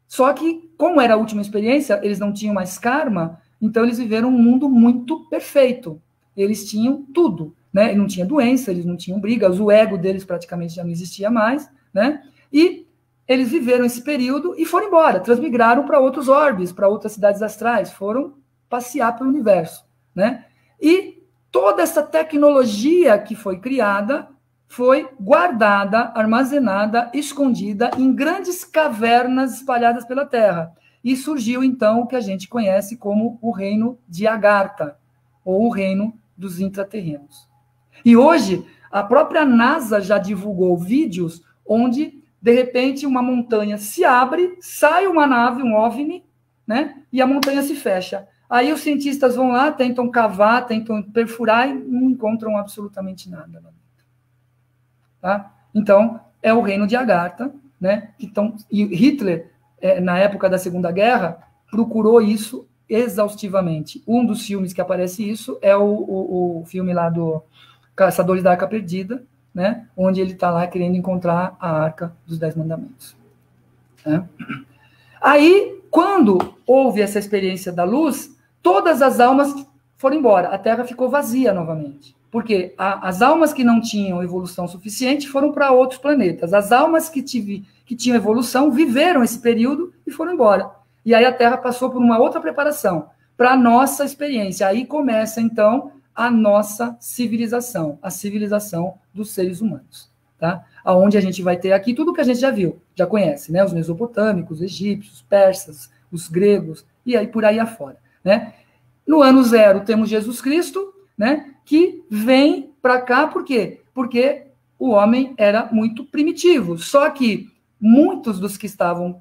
Só que, como era a última experiência, eles não tinham mais karma, então eles viveram um mundo muito perfeito. Eles tinham tudo, né? Não tinha doença, eles não tinham brigas, o ego deles praticamente já não existia mais, né? E eles viveram esse período e foram embora, transmigraram para outros orbes, para outras cidades astrais, foram passear pelo universo, né? E toda essa tecnologia que foi criada foi guardada, armazenada, escondida em grandes cavernas espalhadas pela Terra. E surgiu, então, o que a gente conhece como o reino de Agartha, ou o reino dos intraterrenos. E hoje, a própria NASA já divulgou vídeos onde, de repente, uma montanha se abre, sai uma nave, um OVNI, né? E a montanha se fecha. Aí os cientistas vão lá, tentam cavar, tentam perfurar e não encontram absolutamente nada. Tá? Então, é o reino de Agartha, né? E Hitler, na época da Segunda Guerra, procurou isso exaustivamente. Um dos filmes que aparece isso é o filme lá do Caçadores da Arca Perdida, né? Onde ele está lá querendo encontrar a Arca dos 10 Mandamentos. Né? Aí, quando houve essa experiência da luz, todas as almas foram embora, a Terra ficou vazia novamente. Porque as almas que não tinham evolução suficiente foram para outros planetas. As almas que tinham evolução viveram esse período e foram embora. E aí a Terra passou por uma outra preparação para a nossa experiência. Aí começa, então, a nossa civilização, a civilização dos seres humanos. Tá? Onde a gente vai ter aqui tudo que a gente já viu, já conhece, né? Os mesopotâmicos, os egípcios, os persas, os gregos, e aí por aí afora. Né? No ano zero temos Jesus Cristo, né, que vem para cá, por quê? Porque o homem era muito primitivo, só que muitos dos que estavam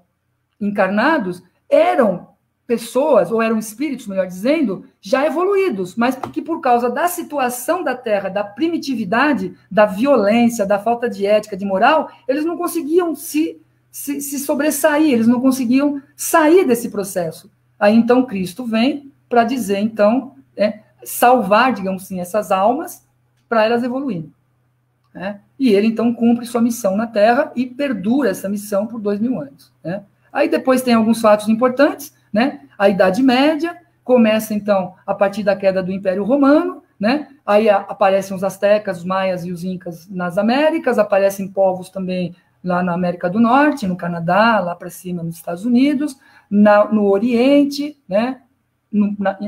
encarnados eram pessoas, ou eram espíritos, melhor dizendo, já evoluídos, mas que por causa da situação da Terra, da primitividade, da violência, da falta de ética, de moral, eles não conseguiam se sobressair, eles não conseguiam sair desse processo. Aí, então, Cristo vem para dizer, então, salvar, digamos assim, essas almas para elas evoluírem. Né? E ele, então, cumpre sua missão na Terra e perdura essa missão por 2000 anos. Né? Aí depois tem alguns fatos importantes, né? A Idade Média começa, então, a partir da queda do Império Romano, né? Aí aparecem os astecas, os maias e os incas nas Américas, aparecem povos também lá na América do Norte, no Canadá, lá para cima nos Estados Unidos, no Oriente, né?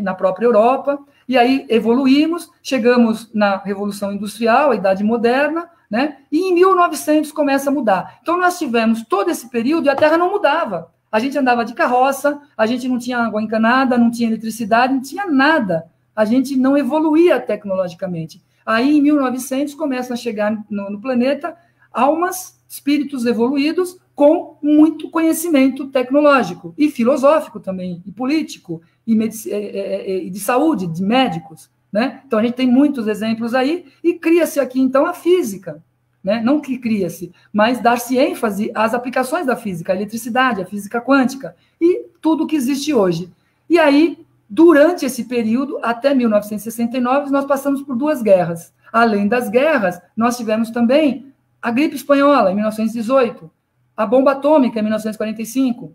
Na própria Europa, e aí evoluímos, chegamos na Revolução Industrial, a Idade Moderna, né? E em 1900 começa a mudar. Então nós tivemos todo esse período e a Terra não mudava. A gente andava de carroça, a gente não tinha água encanada, não tinha eletricidade, não tinha nada. A gente não evoluía tecnologicamente. Aí em 1900 começam a chegar no planeta almas, espíritos evoluídos com muito conhecimento tecnológico e filosófico também, e político, e de saúde, de médicos. Né? Então, a gente tem muitos exemplos aí, e cria-se aqui, então, a física. Né? Não que cria-se, mas dar-se ênfase às aplicações da física, a eletricidade, a física quântica, e tudo que existe hoje. E aí, durante esse período, até 1969, nós passamos por 2 guerras. Além das guerras, nós tivemos também a gripe espanhola, em 1918, a bomba atômica, em 1945,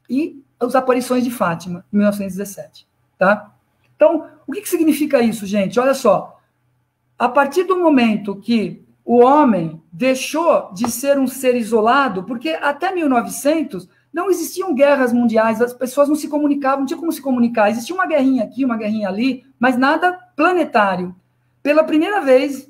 e as aparições de Fátima, em 1917. Tá? Então, o que significa isso, gente? Olha só, a partir do momento que o homem deixou de ser um ser isolado, porque até 1900 não existiam guerras mundiais, as pessoas não se comunicavam, não tinha como se comunicar, existia uma guerrinha aqui, uma guerrinha ali, mas nada planetário. Pela primeira vez,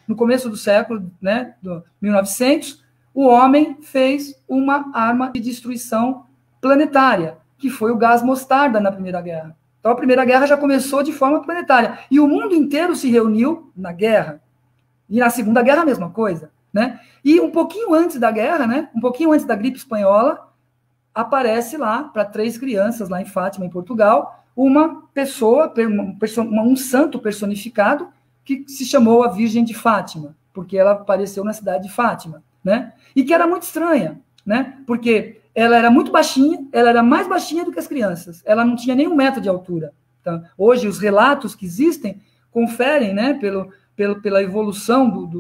no começo do século, né, do 1900, o homem fez uma arma de destruição planetária, que foi o gás mostarda na Primeira Guerra. Então, a Primeira Guerra já começou de forma planetária. E o mundo inteiro se reuniu na guerra. E na Segunda Guerra, a mesma coisa. Né? E um pouquinho antes da guerra, né, um pouquinho antes da gripe espanhola, aparece lá, para 3 crianças, lá em Fátima, em Portugal, uma pessoa, um santo personificado, que se chamou a Virgem de Fátima, porque ela apareceu na cidade de Fátima. Né? E que era muito estranha, né? Porque ela era muito baixinha, ela era mais baixinha do que as crianças, ela não tinha nem 1 metro de altura. Tá? Hoje, os relatos que existem conferem, né, pela evolução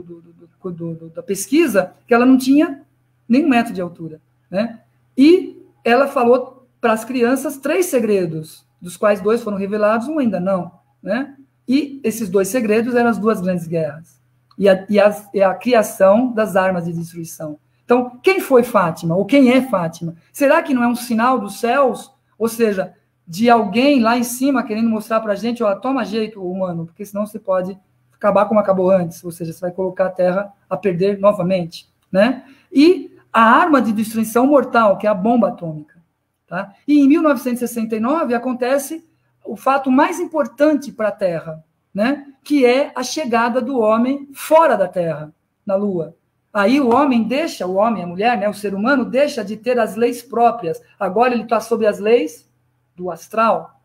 da pesquisa, que ela não tinha nem 1 metro de altura. Né? E ela falou para as crianças 3 segredos, dos quais 2 foram revelados, 1 ainda não. Né? E esses 2 segredos eram as 2 grandes guerras. E a criação das armas de destruição. Então, quem foi Fátima? Ou quem é Fátima? Será que não é um sinal dos céus? Ou seja, de alguém lá em cima querendo mostrar para a gente, ó, toma jeito, humano, porque senão você pode acabar como acabou antes, ou seja, você vai colocar a Terra a perder novamente. Né? E a arma de destruição mortal, que é a bomba atômica. Tá? E em 1969 acontece o fato mais importante para a Terra, né? Que é a chegada do homem fora da Terra, na Lua. Aí o homem, a mulher, né, o ser humano, deixa de ter as leis próprias. Agora ele está sob as leis do astral.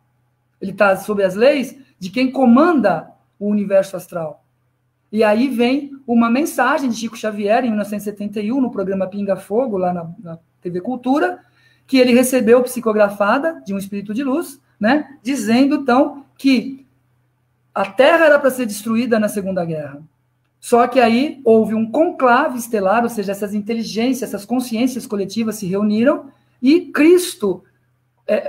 Ele está sob as leis de quem comanda o universo astral. E aí vem uma mensagem de Chico Xavier, em 1971, no programa Pinga Fogo, lá na TV Cultura, que ele recebeu psicografada de um espírito de luz, né, dizendo, então, que a Terra era para ser destruída na Segunda Guerra. Só que aí houve um conclave estelar, ou seja, essas inteligências, essas consciências coletivas se reuniram e Cristo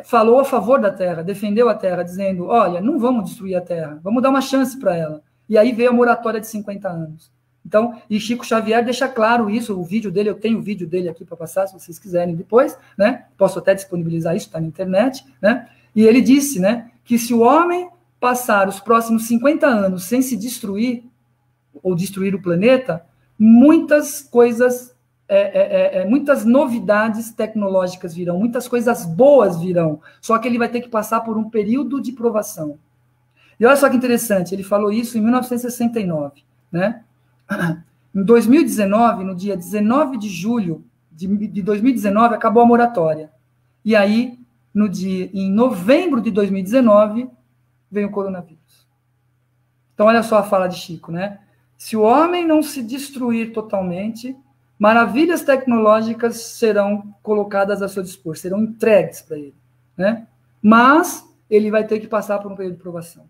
falou a favor da Terra, defendeu a Terra, dizendo, olha, não vamos destruir a Terra, vamos dar uma chance para ela. E aí veio a moratória de 50 anos. Então, e Chico Xavier deixa claro isso, o vídeo dele, eu tenho o vídeo dele aqui para passar, se vocês quiserem depois, né? Posso até disponibilizar isso, está na internet, né? E ele disse, né, que se o homem passar os próximos 50 anos sem se destruir, ou destruir o planeta, muitas coisas, muitas novidades tecnológicas virão, muitas coisas boas virão, só que ele vai ter que passar por um período de provação. E olha só que interessante, ele falou isso em 1969, né? Em 2019, no dia 19 de julho de 2019, acabou a moratória. E aí, em novembro de 2019, veio o coronavírus. Então, olha só a fala de Chico, né? Se o homem não se destruir totalmente, maravilhas tecnológicas serão colocadas a seu dispor, serão entregues para ele, né? Mas ele vai ter que passar por um período de provação.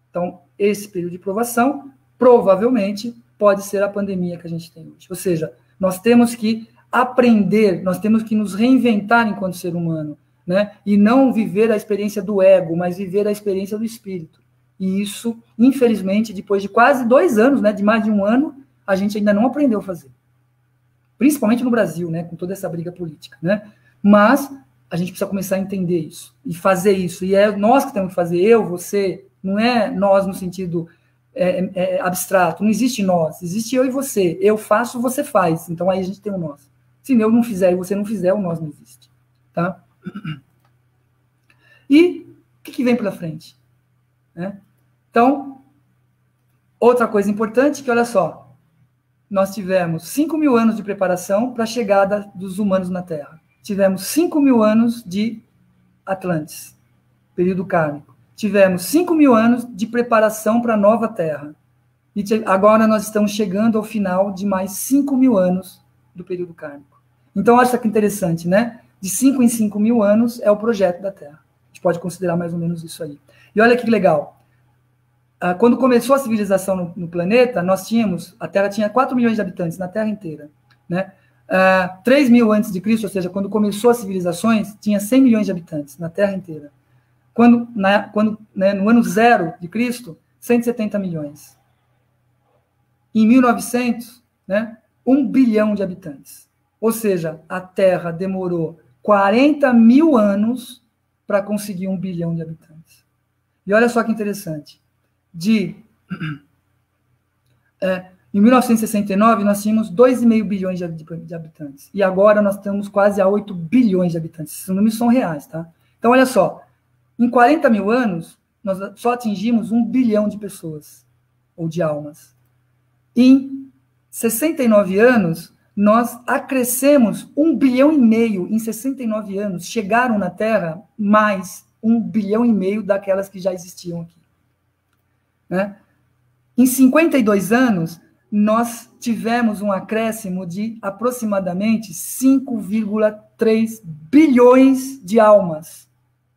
Então, esse período de provação, provavelmente, pode ser a pandemia que a gente tem hoje. Ou seja, nós temos que aprender, nós temos que nos reinventar enquanto ser humano, né? E não viver a experiência do ego, mas viver a experiência do espírito. E isso, infelizmente, depois de quase 2 anos, né, de mais de 1 ano, a gente ainda não aprendeu a fazer. Principalmente no Brasil, né, com toda essa briga política, né? Mas a gente precisa começar a entender isso e fazer isso. E é nós que temos que fazer, eu, você, não é nós no sentido abstrato, não existe nós, existe eu e você. Eu faço, você faz. Então aí a gente tem o nós. Se eu não fizer e você não fizer, o nós não existe. Tá? E o que vem pela frente? Né? Então, outra coisa importante que, olha só, nós tivemos 5.000 anos de preparação para a chegada dos humanos na Terra. Tivemos 5.000 anos de Atlantes, período kármico. Tivemos 5.000 anos de preparação para a nova Terra. E agora nós estamos chegando ao final de mais 5.000 anos do período kármico. Então, olha que interessante, né? de 5 em 5 mil anos é o projeto da Terra. A gente pode considerar mais ou menos isso aí. E olha que legal. Quando começou a civilização no planeta, a Terra tinha 4 milhões de habitantes na Terra inteira, né? 3 mil antes de Cristo, ou seja, quando começou as civilizações, tinha 100 milhões de habitantes na Terra inteira. No ano zero de Cristo, 170 milhões. Em 1900, né, 1 bilhão de habitantes. Ou seja, a Terra demorou 40 mil anos para conseguir 1 bilhão de habitantes. E olha só que interessante. Em 1969, nós tínhamos 2,5 bilhões de habitantes. E agora nós estamos quase a 8 bilhões de habitantes. Esses números são reais, tá? Então, olha só. Em 40 mil anos, nós só atingimos 1 bilhão de pessoas, ou de almas. Em 69 anos, nós acrescemos 1,5 bilhão em 69 anos. Chegaram na Terra mais 1,5 bilhão daquelas que já existiam aqui. Né? Em 52 anos, nós tivemos um acréscimo de aproximadamente 5,3 bilhões de almas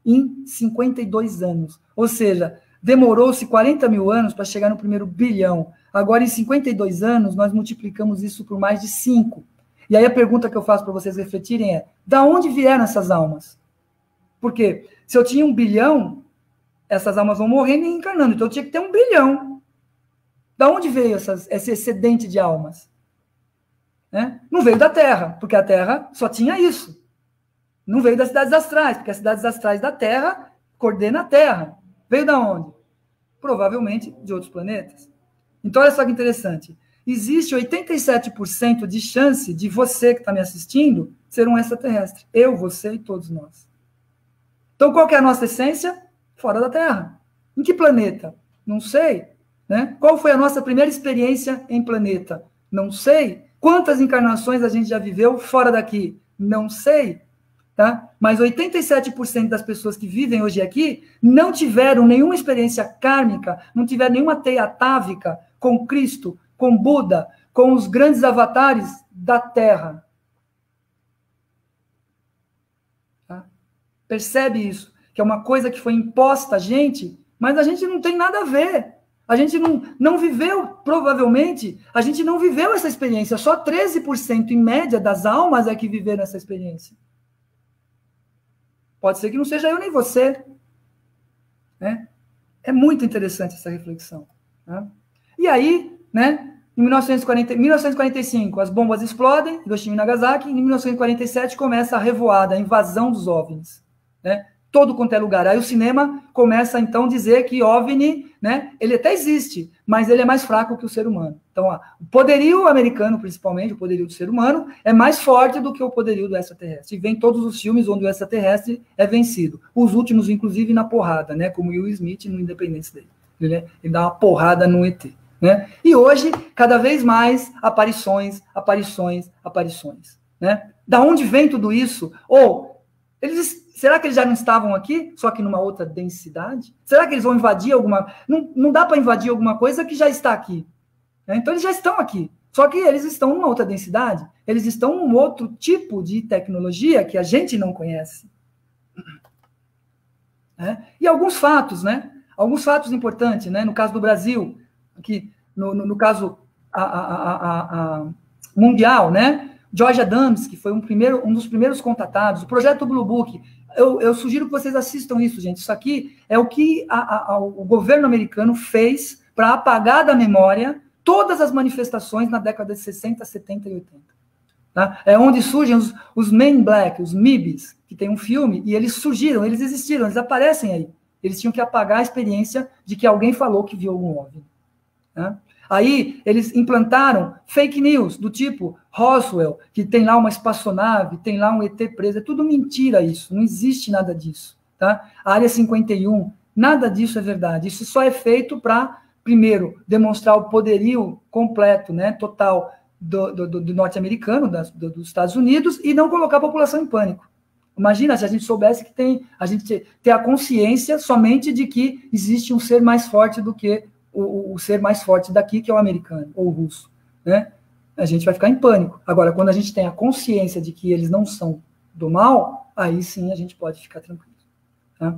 em 52 anos. Ou seja, demorou-se 40 mil anos para chegar no primeiro bilhão. Agora, em 52 anos, nós multiplicamos isso por mais de 5. E aí a pergunta que eu faço para vocês refletirem é, da onde vieram essas almas? Porque se eu tinha 1 bilhão, essas almas vão morrendo e reencarnando. Então eu tinha que ter 1 bilhão. Da onde veio esse excedente de almas? Né? Não veio da Terra, porque a Terra só tinha isso. Não veio das cidades astrais, porque as cidades astrais da Terra coordenam a Terra. Veio da onde? Provavelmente de outros planetas. Então, olha só que interessante. Existe 87% de chance de você que está me assistindo ser um extraterrestre. Eu, você e todos nós. Então, qual que é a nossa essência? Fora da Terra. Em que planeta? Não sei. Né? Qual foi a nossa primeira experiência em planeta? Não sei. Quantas encarnações a gente já viveu fora daqui? Não sei. Tá? Mas 87% das pessoas que vivem hoje aqui não tiveram nenhuma experiência kármica, não tiveram nenhuma teia atávica com Cristo, com Buda, com os grandes avatares da Terra. Tá? Percebe isso? Que é uma coisa que foi imposta a gente, mas a gente não tem nada a ver. A gente não viveu, provavelmente, a gente não viveu essa experiência. Só 13% em média das almas é que viveram essa experiência. Pode ser que não seja eu nem você. Né? É muito interessante essa reflexão. Tá? E aí, né, em 1945, as bombas explodem, Hiroshima e Nagasaki, e em 1947 começa a revoada, a invasão dos OVNIs. Né? Todo quanto é lugar. Aí o cinema começa, então, a dizer que OVNI, né, ele até existe, mas ele é mais fraco que o ser humano. Então, o poderio americano, principalmente, o poderio do ser humano, é mais forte do que o poderio do extraterrestre. E vem todos os filmes onde o extraterrestre é vencido. Os últimos, inclusive, na porrada, né, como Will Smith no Independence Day. Ele dá uma porrada no ET. Né? E hoje, cada vez mais, aparições. Né? Da onde vem tudo isso? Será que eles já não estavam aqui, só que numa outra densidade? Será que eles vão invadir alguma... Não dá para invadir alguma coisa que já está aqui. Né? Então, eles já estão aqui. Só que eles estão numa outra densidade. Eles estão num outro tipo de tecnologia que a gente não conhece. E alguns fatos, né? Alguns fatos importantes, né? No caso do Brasil, aqui, no caso mundial, né? George Adams, que foi um dos primeiros contatados, o projeto Blue Book. Eu sugiro que vocês assistam isso, gente. Isso aqui é o que o governo americano fez para apagar da memória todas as manifestações na década de 60, 70 e 80. Tá? É onde surgem os Men in Black, os MIBs, que tem um filme, e eles surgiram, eles existiram, eles aparecem aí. Eles tinham que apagar a experiência de que alguém falou que viu algum OVNI. Tá? Aí, eles implantaram fake news, do tipo Roswell, que tem lá uma espaçonave, tem lá um ET preso. É tudo mentira isso, não existe nada disso. Tá? A Área 51, nada disso é verdade. Isso só é feito para, primeiro, demonstrar o poderio completo, né, total do norte-americano, dos Estados Unidos, e não colocar a população em pânico. Imagina se a gente soubesse que a gente tem a consciência somente de que existe um ser mais forte do que o ser mais forte daqui, que é o americano, ou o russo, né? A gente vai ficar em pânico. Agora, quando a gente tem a consciência de que eles não são do mal, aí sim a gente pode ficar tranquilo. Tá?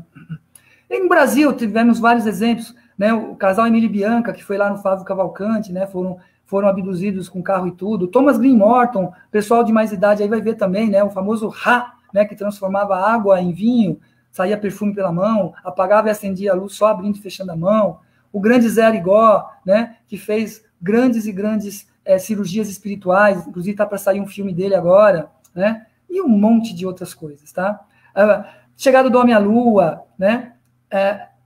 E no Brasil, tivemos vários exemplos, né? O casal Emílio e Bianca, que foi lá no Flávio Cavalcante, né? Foram abduzidos com carro e tudo. Thomas Green Morton, pessoal de mais idade aí vai ver também, né? O famoso Ra, né? Que transformava água em vinho, saía perfume pela mão, apagava e acendia a luz só abrindo e fechando a mão. O grande Zé Arigó, né? Que fez grandes e grandes cirurgias espirituais, inclusive está para sair um filme dele agora, né? E um monte de outras coisas, tá? Chegada do Homem à Lua, né?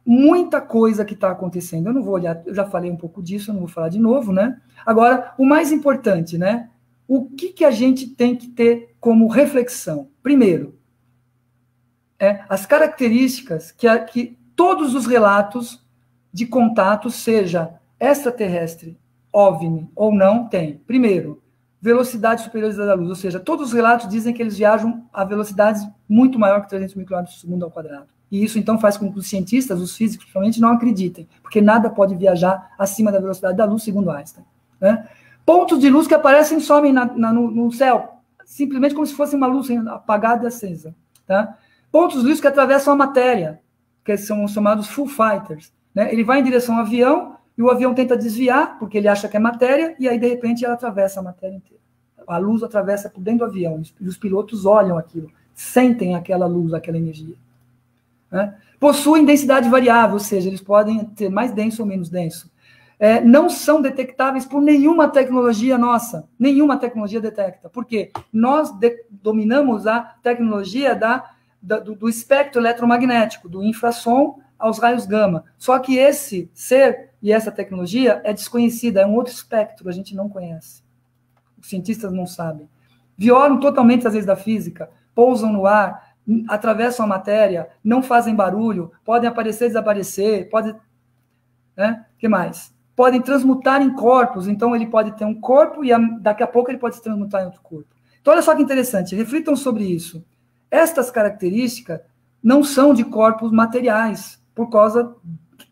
Muita coisa que está acontecendo. Eu não vou olhar, eu já falei um pouco disso, eu não vou falar de novo, né? Agora, o mais importante, né? O que a gente tem que ter como reflexão? Primeiro, as características que todos os relatos de contato, seja extraterrestre, OVNI ou não, tem. Primeiro, velocidades superiores à da luz, ou seja, todos os relatos dizem que eles viajam a velocidades muito maior que 300 mil km por segundo ao quadrado. E isso, então, faz com que os cientistas, os físicos, principalmente, não acreditem, porque nada pode viajar acima da velocidade da luz, segundo Einstein. Né? Pontos de luz que aparecem e somem no céu, simplesmente como se fosse uma luz apagada e acesa. Tá? Pontos de luz que atravessam a matéria, que são chamados full fighters. Né? Ele vai em direção ao avião, e o avião tenta desviar, porque ele acha que é matéria, e aí, de repente, ela atravessa a matéria inteira. A luz atravessa por dentro do avião, e os pilotos olham aquilo, sentem aquela luz, aquela energia. Né? Possuem densidade variável, ou seja, eles podem ser mais denso ou menos denso. Não são detectáveis por nenhuma tecnologia nossa. Nenhuma tecnologia detecta. Por quê? Nós dominamos a tecnologia do espectro eletromagnético, do infrassom aos raios gama. Só que esse ser e essa tecnologia é desconhecida, é um outro espectro, a gente não conhece. Os cientistas não sabem. Violam totalmente as leis da física, pousam no ar, atravessam a matéria, não fazem barulho, podem aparecer e desaparecer, que mais? Podem transmutar em corpos, então ele pode ter um corpo e daqui a pouco ele pode se transmutar em outro corpo. Então olha só que interessante, reflitam sobre isso. Estas características não são de corpos materiais, por causa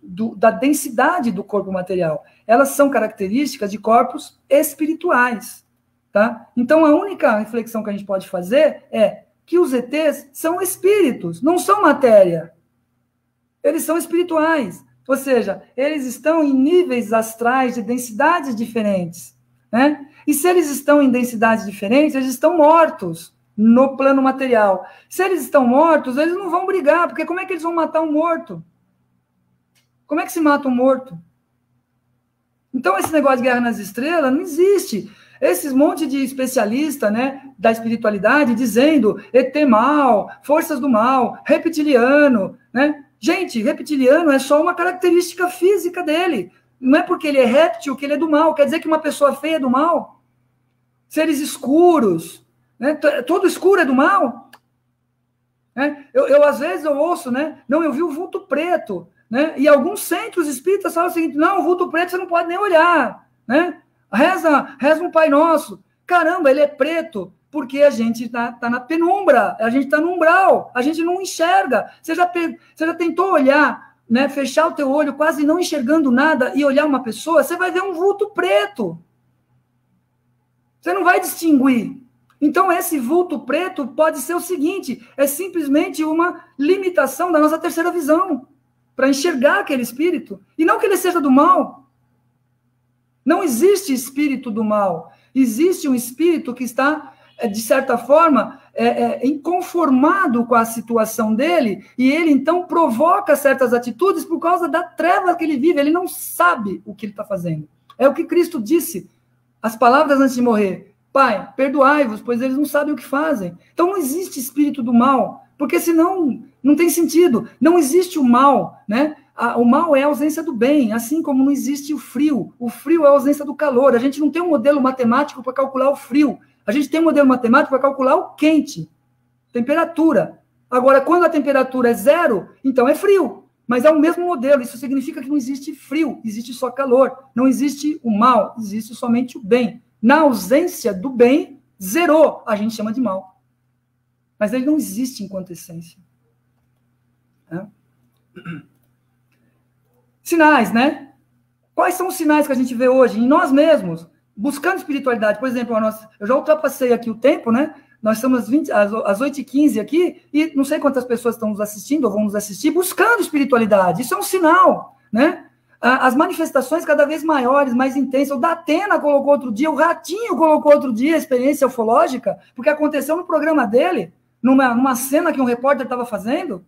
da densidade do corpo material. Elas são características de corpos espirituais. Tá? Então, a única reflexão que a gente pode fazer é que os ETs são espíritos, não são matéria. Eles são espirituais. Ou seja, eles estão em níveis astrais de densidades diferentes. Né? E se eles estão em densidades diferentes, eles estão mortos no plano material. Se eles estão mortos, eles não vão brigar, porque como é que eles vão matar um morto? Como é que se mata um morto? Então, esse negócio de guerra nas estrelas não existe. Esses monte de especialista, né, da espiritualidade dizendo ET mal, forças do mal, reptiliano, né? Gente, reptiliano é só uma característica física dele. Não é porque ele é réptil que ele é do mal. Quer dizer que uma pessoa feia é do mal? Seres escuros, né? Todo escuro é do mal? Eu às vezes eu ouço, né? Não, eu vi o vulto preto. Né? E alguns centros espíritas falam o seguinte, não, o vulto preto você não pode nem olhar, né? Reza um Pai Nosso. Caramba, ele é preto, porque a gente tá na penumbra, a gente está no umbral, a gente não enxerga. Você já tentou olhar, né, fechar o teu olho quase não enxergando nada e olhar uma pessoa, você vai ver um vulto preto. Você não vai distinguir. Então, esse vulto preto pode ser o seguinte, é simplesmente uma limitação da nossa terceira visão, para enxergar aquele espírito, e não que ele seja do mal. Não existe espírito do mal. Existe um espírito que está, de certa forma, inconformado com a situação dele, e ele, então, provoca certas atitudes por causa da treva que ele vive. Ele não sabe o que ele está fazendo. É o que Cristo disse, as palavras antes de morrer. Pai, perdoai-vos, pois eles não sabem o que fazem. Então, não existe espírito do mal, porque senão não tem sentido. Não existe o mal, né? O mal é a ausência do bem, assim como não existe o frio. O frio é a ausência do calor. A gente não tem um modelo matemático para calcular o frio. A gente tem um modelo matemático para calcular o quente, temperatura. Agora, quando a temperatura é zero, então é frio. Mas é o mesmo modelo. Isso significa que não existe frio, existe só calor. Não existe o mal, existe somente o bem. Na ausência do bem, zerou. A gente chama de mal. Mas ele não existe enquanto essência. Sinais, né? Quais são os sinais que a gente vê hoje em nós mesmos, buscando espiritualidade? Por exemplo, eu já ultrapassei aqui o tempo, né? Nós estamos às 8h15 aqui, e não sei quantas pessoas estão nos assistindo ou vão nos assistir, buscando espiritualidade. Isso é um sinal, né? As manifestações cada vez maiores, mais intensas. O Datena colocou outro dia, o Ratinho colocou outro dia a experiência ufológica, porque aconteceu no programa dele, numa cena que um repórter estava fazendo,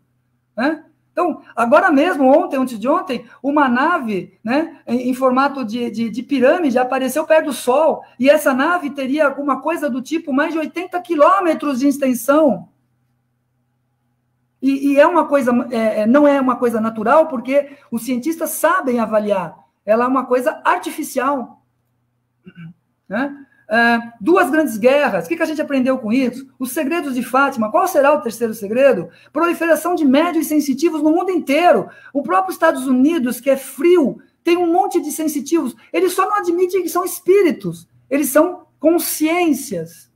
né? Então, agora mesmo, antes de ontem, uma nave, né, em formato de pirâmide apareceu perto do Sol, e essa nave teria alguma coisa do tipo mais de 80 quilômetros de extensão. E é uma coisa, não é uma coisa natural, porque os cientistas sabem avaliar. Ela é uma coisa artificial. Né? Duas grandes guerras. O que a gente aprendeu com isso? Os segredos de Fátima. Qual será o terceiro segredo? Proliferação de médios sensitivos no mundo inteiro. O próprio Estados Unidos, que é frio, tem um monte de sensitivos. Eles só não admitem que são espíritos. Eles são consciências.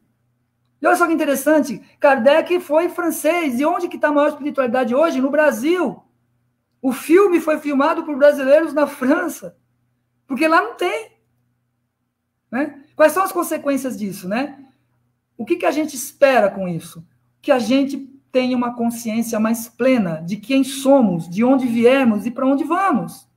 E olha só que interessante. Kardec foi francês. E onde que está a maior espiritualidade hoje? No Brasil. O filme foi filmado por brasileiros na França. Porque lá não tem. Né? Quais são as consequências disso, né? O que a gente espera com isso? Que a gente tenha uma consciência mais plena de quem somos, de onde viemos e para onde vamos.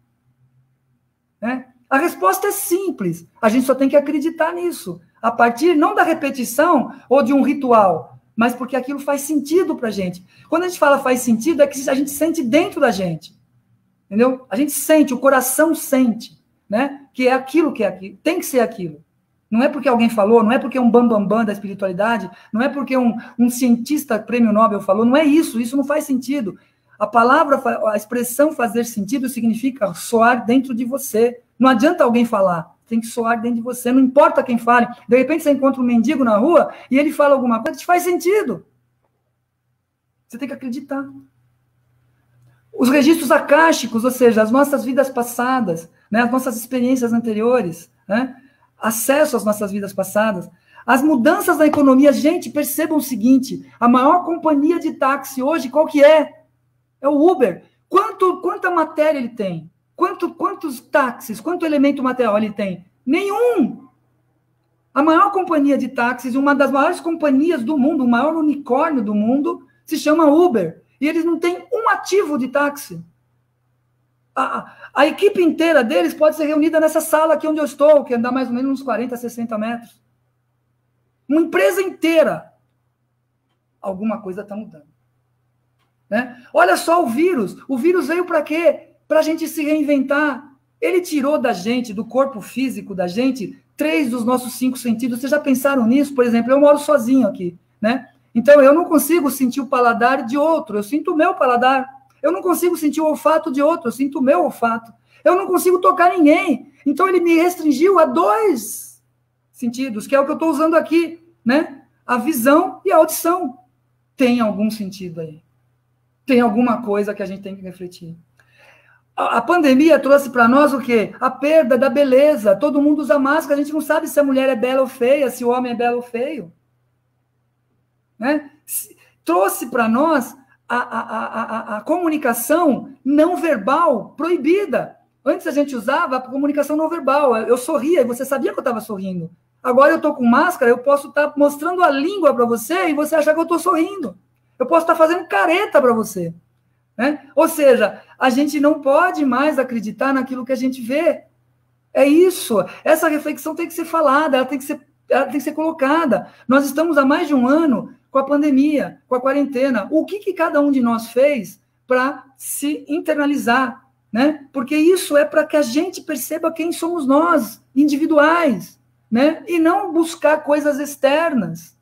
Né? A resposta é simples. A gente só tem que acreditar nisso. A partir, não da repetição ou de um ritual, mas porque aquilo faz sentido para a gente. Quando a gente fala faz sentido, é que a gente sente dentro da gente. Entendeu? A gente sente, o coração sente, né? Que é aquilo, tem que ser aquilo. Não é porque alguém falou, não é porque um bambambam da espiritualidade, não é porque um cientista prêmio Nobel falou, não é isso não faz sentido. A palavra, a expressão fazer sentido significa soar dentro de você. Não adianta alguém falar, tem que soar dentro de você, não importa quem fale. De repente você encontra um mendigo na rua e ele fala alguma coisa que faz sentido. Você tem que acreditar. Os registros akáshicos, ou seja, as nossas vidas passadas, né, as nossas experiências anteriores, né? Acesso às nossas vidas passadas, as mudanças na economia. Gente, percebam o seguinte, a maior companhia de táxi hoje, qual que é? É o Uber. Quanta matéria ele tem? Quantos táxis, quanto elemento material ele tem? Nenhum! A maior companhia de táxis, uma das maiores companhias do mundo, o maior unicórnio do mundo, se chama Uber. E eles não têm um ativo de táxi. A equipe inteira deles pode ser reunida nessa sala aqui onde eu estou, que dá mais ou menos uns 40, 60 metros. Uma empresa inteira. Alguma coisa está mudando. Né? Olha só o vírus. O vírus veio para quê? Para a gente se reinventar. Ele tirou da gente, do corpo físico da gente, 3 dos nossos 5 sentidos. Vocês já pensaram nisso? Por exemplo, eu moro sozinho aqui. Né? Então, eu não consigo sentir o paladar de outro. Eu sinto o meu paladar. Eu não consigo sentir o olfato de outro, eu sinto o meu olfato. Eu não consigo tocar ninguém. Então, ele me restringiu a 2 sentidos, que é o que eu estou usando aqui, né? A visão e a audição. Tem algum sentido aí. Tem alguma coisa que a gente tem que refletir. A pandemia trouxe para nós o quê? A perda da beleza. Todo mundo usa máscara, a gente não sabe se a mulher é bela ou feia, se o homem é belo ou feio. Né? Trouxe para nós a comunicação não verbal proibida. Antes a gente usava a comunicação não verbal. Eu sorria e você sabia que eu estava sorrindo. Agora eu estou com máscara, eu posso estar mostrando a língua para você e você achar que eu estou sorrindo. Eu posso estar fazendo careta para você. Né? Ou seja, a gente não pode mais acreditar naquilo que a gente vê. É isso. Essa reflexão tem que ser falada, ela tem que ser colocada. Nós estamos há mais de um ano com a pandemia, com a quarentena. O que cada um de nós fez para se internalizar, né? Porque isso é para que a gente perceba quem somos nós, individuais, né? E não buscar coisas externas.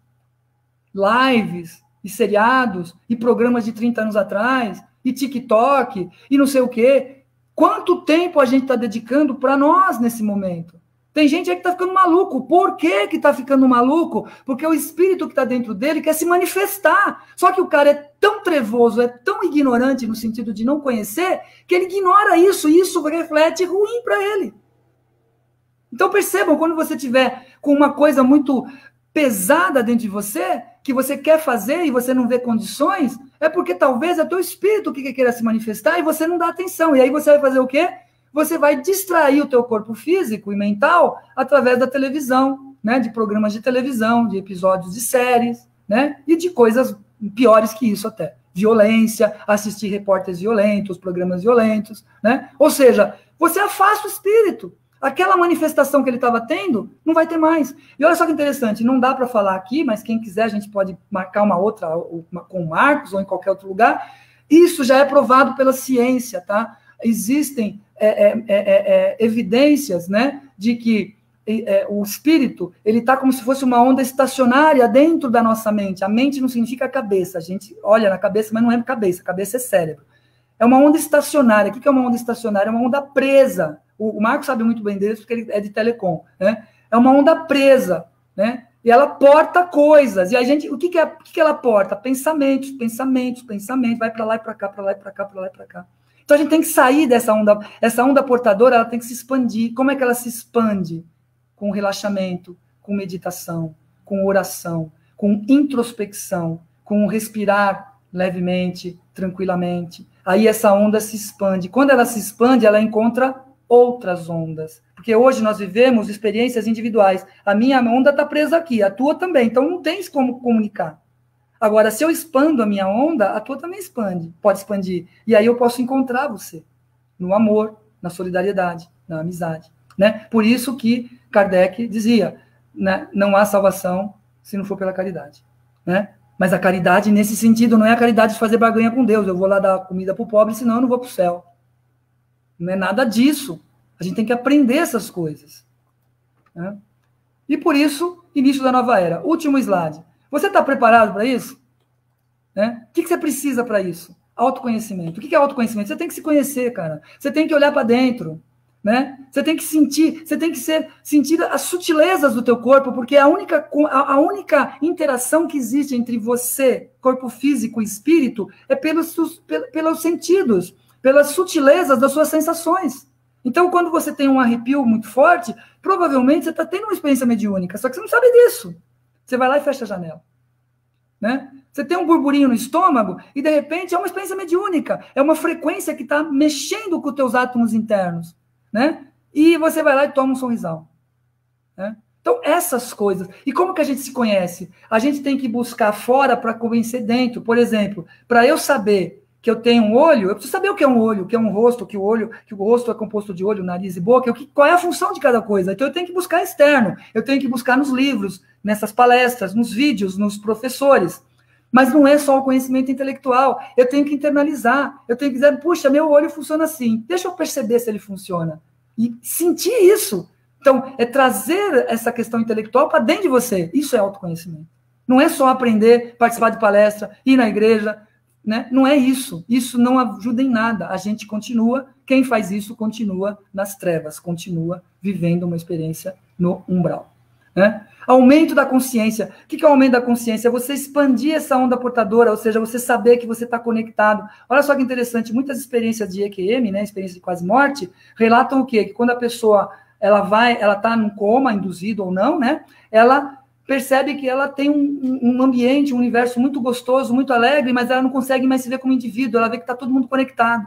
Lives, e seriados, e programas de 30 anos atrás, e TikTok, e não sei o quê. Quanto tempo a gente está dedicando para nós nesse momento? Tem gente aí que está ficando maluco. Por que está ficando maluco? Porque o espírito que está dentro dele quer se manifestar. Só que o cara é tão trevoso, é tão ignorante no sentido de não conhecer, que ele ignora isso, e isso reflete ruim para ele. Então percebam, quando você tiver com uma coisa muito pesada dentro de você, que você quer fazer e você não vê condições, é porque talvez é teu espírito que queira se manifestar e você não dá atenção. E aí você vai fazer o quê? Você vai distrair o teu corpo físico e mental através da televisão, né? De programas de televisão, de episódios de séries, né? E de coisas piores que isso até. Violência, assistir repórteres violentos, programas violentos, né? Ou seja, você afasta o espírito. Aquela manifestação que ele estava tendo, não vai ter mais. E olha só que interessante, não dá para falar aqui, mas quem quiser, a gente pode marcar uma outra, com o Marcos ou em qualquer outro lugar. Isso já é provado pela ciência, tá? Existem evidências, né, de que o espírito, ele está como se fosse uma onda estacionária dentro da nossa mente. A mente não significa cabeça. A gente olha na cabeça, mas não é cabeça. Cabeça é cérebro. É uma onda estacionária. O que é uma onda estacionária? É uma onda presa. O Marcos sabe muito bem disso, porque ele é de telecom, né? É uma onda presa, né? E ela porta coisas. E a gente, o que ela porta? Pensamentos, vai para lá e para cá, para lá e para cá, para lá e para cá. Então a gente tem que sair dessa onda. Essa onda portadora, ela tem que se expandir. Como é que ela se expande? Com relaxamento, com meditação, com oração, com introspecção, com respirar levemente, tranquilamente. Aí essa onda se expande. Quando ela se expande, ela encontra outras ondas. Porque hoje nós vivemos experiências individuais. A minha onda está presa aqui, a tua também. Então não tens como comunicar. Agora, se eu expando a minha onda, a tua também expande, pode expandir. E aí eu posso encontrar você no amor, na solidariedade, na amizade. Né? Por isso que Kardec dizia, né, não há salvação se não for pela caridade. Né? Mas a caridade, nesse sentido, não é a caridade de fazer barganha com Deus. Eu vou lá dar comida para o pobre, senão eu não vou para o céu. Não é nada disso. A gente tem que aprender essas coisas. Né? E por isso, início da nova era. Último slide. Você está preparado para isso? Né? O que você precisa para isso? Autoconhecimento. O que é autoconhecimento? Você tem que se conhecer, cara. Você tem que olhar para dentro. Né? Você tem que sentir, sentir as sutilezas do teu corpo, porque a única interação que existe entre você, corpo físico e espírito, é pelos sentidos, pelas sutilezas das suas sensações. Então, quando você tem um arrepio muito forte, provavelmente você está tendo uma experiência mediúnica, só que você não sabe disso. Você vai lá e fecha a janela. Né? Você tem um burburinho no estômago e, de repente, é uma experiência mediúnica. É uma frequência que está mexendo com os teus átomos internos. Né? E você vai lá e toma um sorrisão. Né? Então, essas coisas. E como que a gente se conhece? A gente tem que buscar fora para conhecer dentro. Por exemplo, para eu saber que eu tenho um olho, eu preciso saber o que é um olho, o que é um rosto, que o rosto é composto de olho, nariz e boca, qual é a função de cada coisa. Então, eu tenho que buscar externo, eu tenho que buscar nos livros, nessas palestras, nos vídeos, nos professores. Mas não é só o conhecimento intelectual, eu tenho que internalizar, eu tenho que dizer, puxa, meu olho funciona assim, deixa eu perceber se ele funciona. E sentir isso. Então, é trazer essa questão intelectual para dentro de você. Isso é autoconhecimento. Não é só aprender, participar de palestra, ir na igreja, né? Não é isso. Isso não ajuda em nada. A gente continua, quem faz isso continua nas trevas, continua vivendo uma experiência no umbral. Né? Aumento da consciência. O que é o aumento da consciência? É você expandir essa onda portadora, ou seja, você saber que você está conectado. Olha só que interessante, muitas experiências de EQM, né, experiência de quase morte, relatam o quê? Que quando a pessoa ela está num coma, induzido ou não, né, ela percebe que ela tem um ambiente, um universo muito gostoso, muito alegre, mas ela não consegue mais se ver como indivíduo, ela vê que está todo mundo conectado.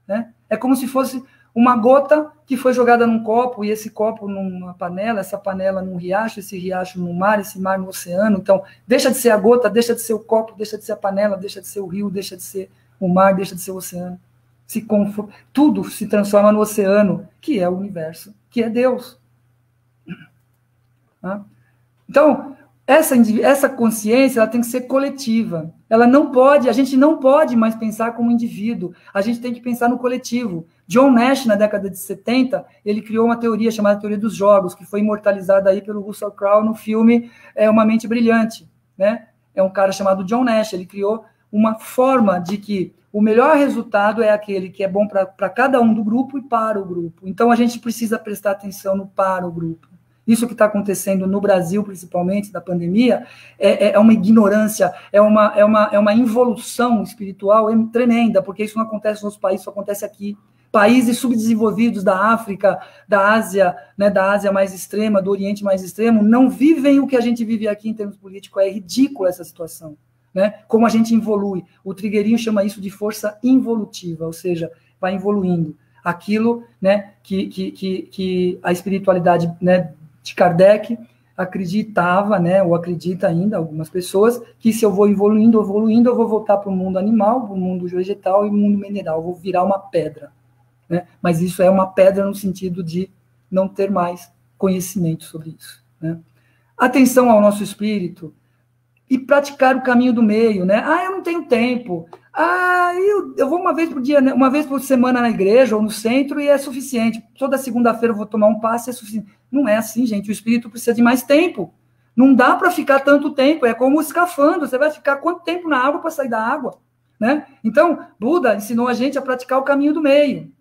Né? É como se fosse uma gota que foi jogada num copo, e esse copo numa panela, essa panela num riacho, esse riacho no mar, esse mar no oceano. Então, deixa de ser a gota, deixa de ser o copo, deixa de ser a panela, deixa de ser o rio, deixa de ser o mar, deixa de ser o oceano. Tudo se transforma no oceano, que é o universo, que é Deus. Tá? Então, essa consciência ela tem que ser coletiva. A gente não pode mais pensar como indivíduo. A gente tem que pensar no coletivo. John Nash, na década de 70, ele criou uma teoria chamada Teoria dos Jogos, que foi imortalizada aí pelo Russell Crowe no filme Uma Mente Brilhante. Né? É um cara chamado John Nash. Ele criou uma forma de que o melhor resultado é aquele que é bom para cada um do grupo e para o grupo. Então, a gente precisa prestar atenção no para o grupo. Isso que está acontecendo no Brasil, principalmente, da pandemia, é uma ignorância, é uma involução espiritual tremenda, porque isso não acontece nos países, isso acontece aqui. Países subdesenvolvidos da África, da Ásia, né, da Ásia mais extrema, do Oriente mais extremo, não vivem o que a gente vive aqui em termos políticos. É ridícula essa situação. Né? Como a gente evolui. O Trigueirinho chama isso de força involutiva, ou seja, vai evoluindo. Aquilo, né, que a espiritualidade, né, de Kardec, acreditava, né, ou acredita ainda, algumas pessoas, que se eu vou evoluindo, eu vou voltar para o mundo animal, para o mundo vegetal e o mundo mineral, eu vou virar uma pedra. Né? Mas isso é uma pedra no sentido de não ter mais conhecimento sobre isso. Né? Atenção ao nosso espírito e praticar o caminho do meio. Né? Eu não tenho tempo. Eu vou uma vez por dia, né? Uma vez por semana na igreja ou no centro e é suficiente. Toda segunda-feira eu vou tomar um passe, é suficiente. Não é assim, gente. O espírito precisa de mais tempo. Não dá para ficar tanto tempo. É como o escafandro. Você vai ficar quanto tempo na água para sair da água? Né? Então, Buda ensinou a gente a praticar o caminho do meio.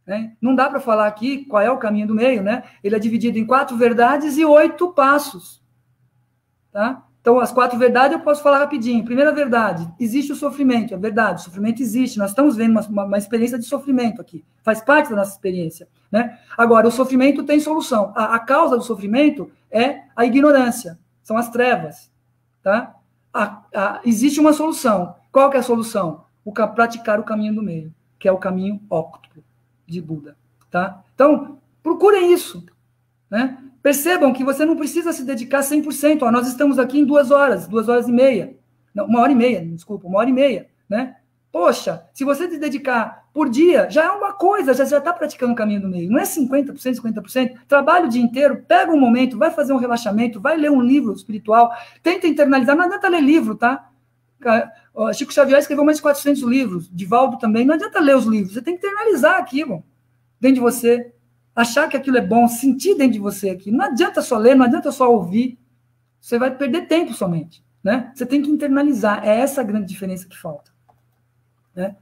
Né? Não dá para falar aqui qual é o caminho do meio. Né? Ele é dividido em 4 verdades e 8 passos. Tá? Então, as 4 verdades eu posso falar rapidinho. Primeira verdade, existe o sofrimento. É verdade, o sofrimento existe. Nós estamos vendo uma experiência de sofrimento aqui. Faz parte da nossa experiência. Né? Agora, o sofrimento tem solução. A causa do sofrimento é a ignorância. São as trevas. Tá? Existe uma solução. Qual que é a solução? Praticar o caminho do meio, que é o caminho óctuplo de Buda. Tá? Então, procurem isso. Né? Percebam que você não precisa se dedicar 100%. Nós estamos aqui em 2 horas, 2 horas e meia. Não, 1h30, desculpa, 1h30. Né? Poxa, se você se dedicar por dia, já é uma coisa, já está praticando o caminho do meio. Não é 50%, 50%. Trabalha o dia inteiro, pega um momento, vai fazer um relaxamento, vai ler um livro espiritual, tenta internalizar. Não adianta ler livro, tá? Chico Xavier escreveu mais de 400 livros, Divaldo também. Não adianta ler os livros, você tem que internalizar aquilo dentro de você. Achar que aquilo é bom, sentir dentro de você aqui. Não adianta só ler, não adianta só ouvir. Você vai perder tempo somente. Né? Você tem que internalizar. É essa a grande diferença que falta. Né?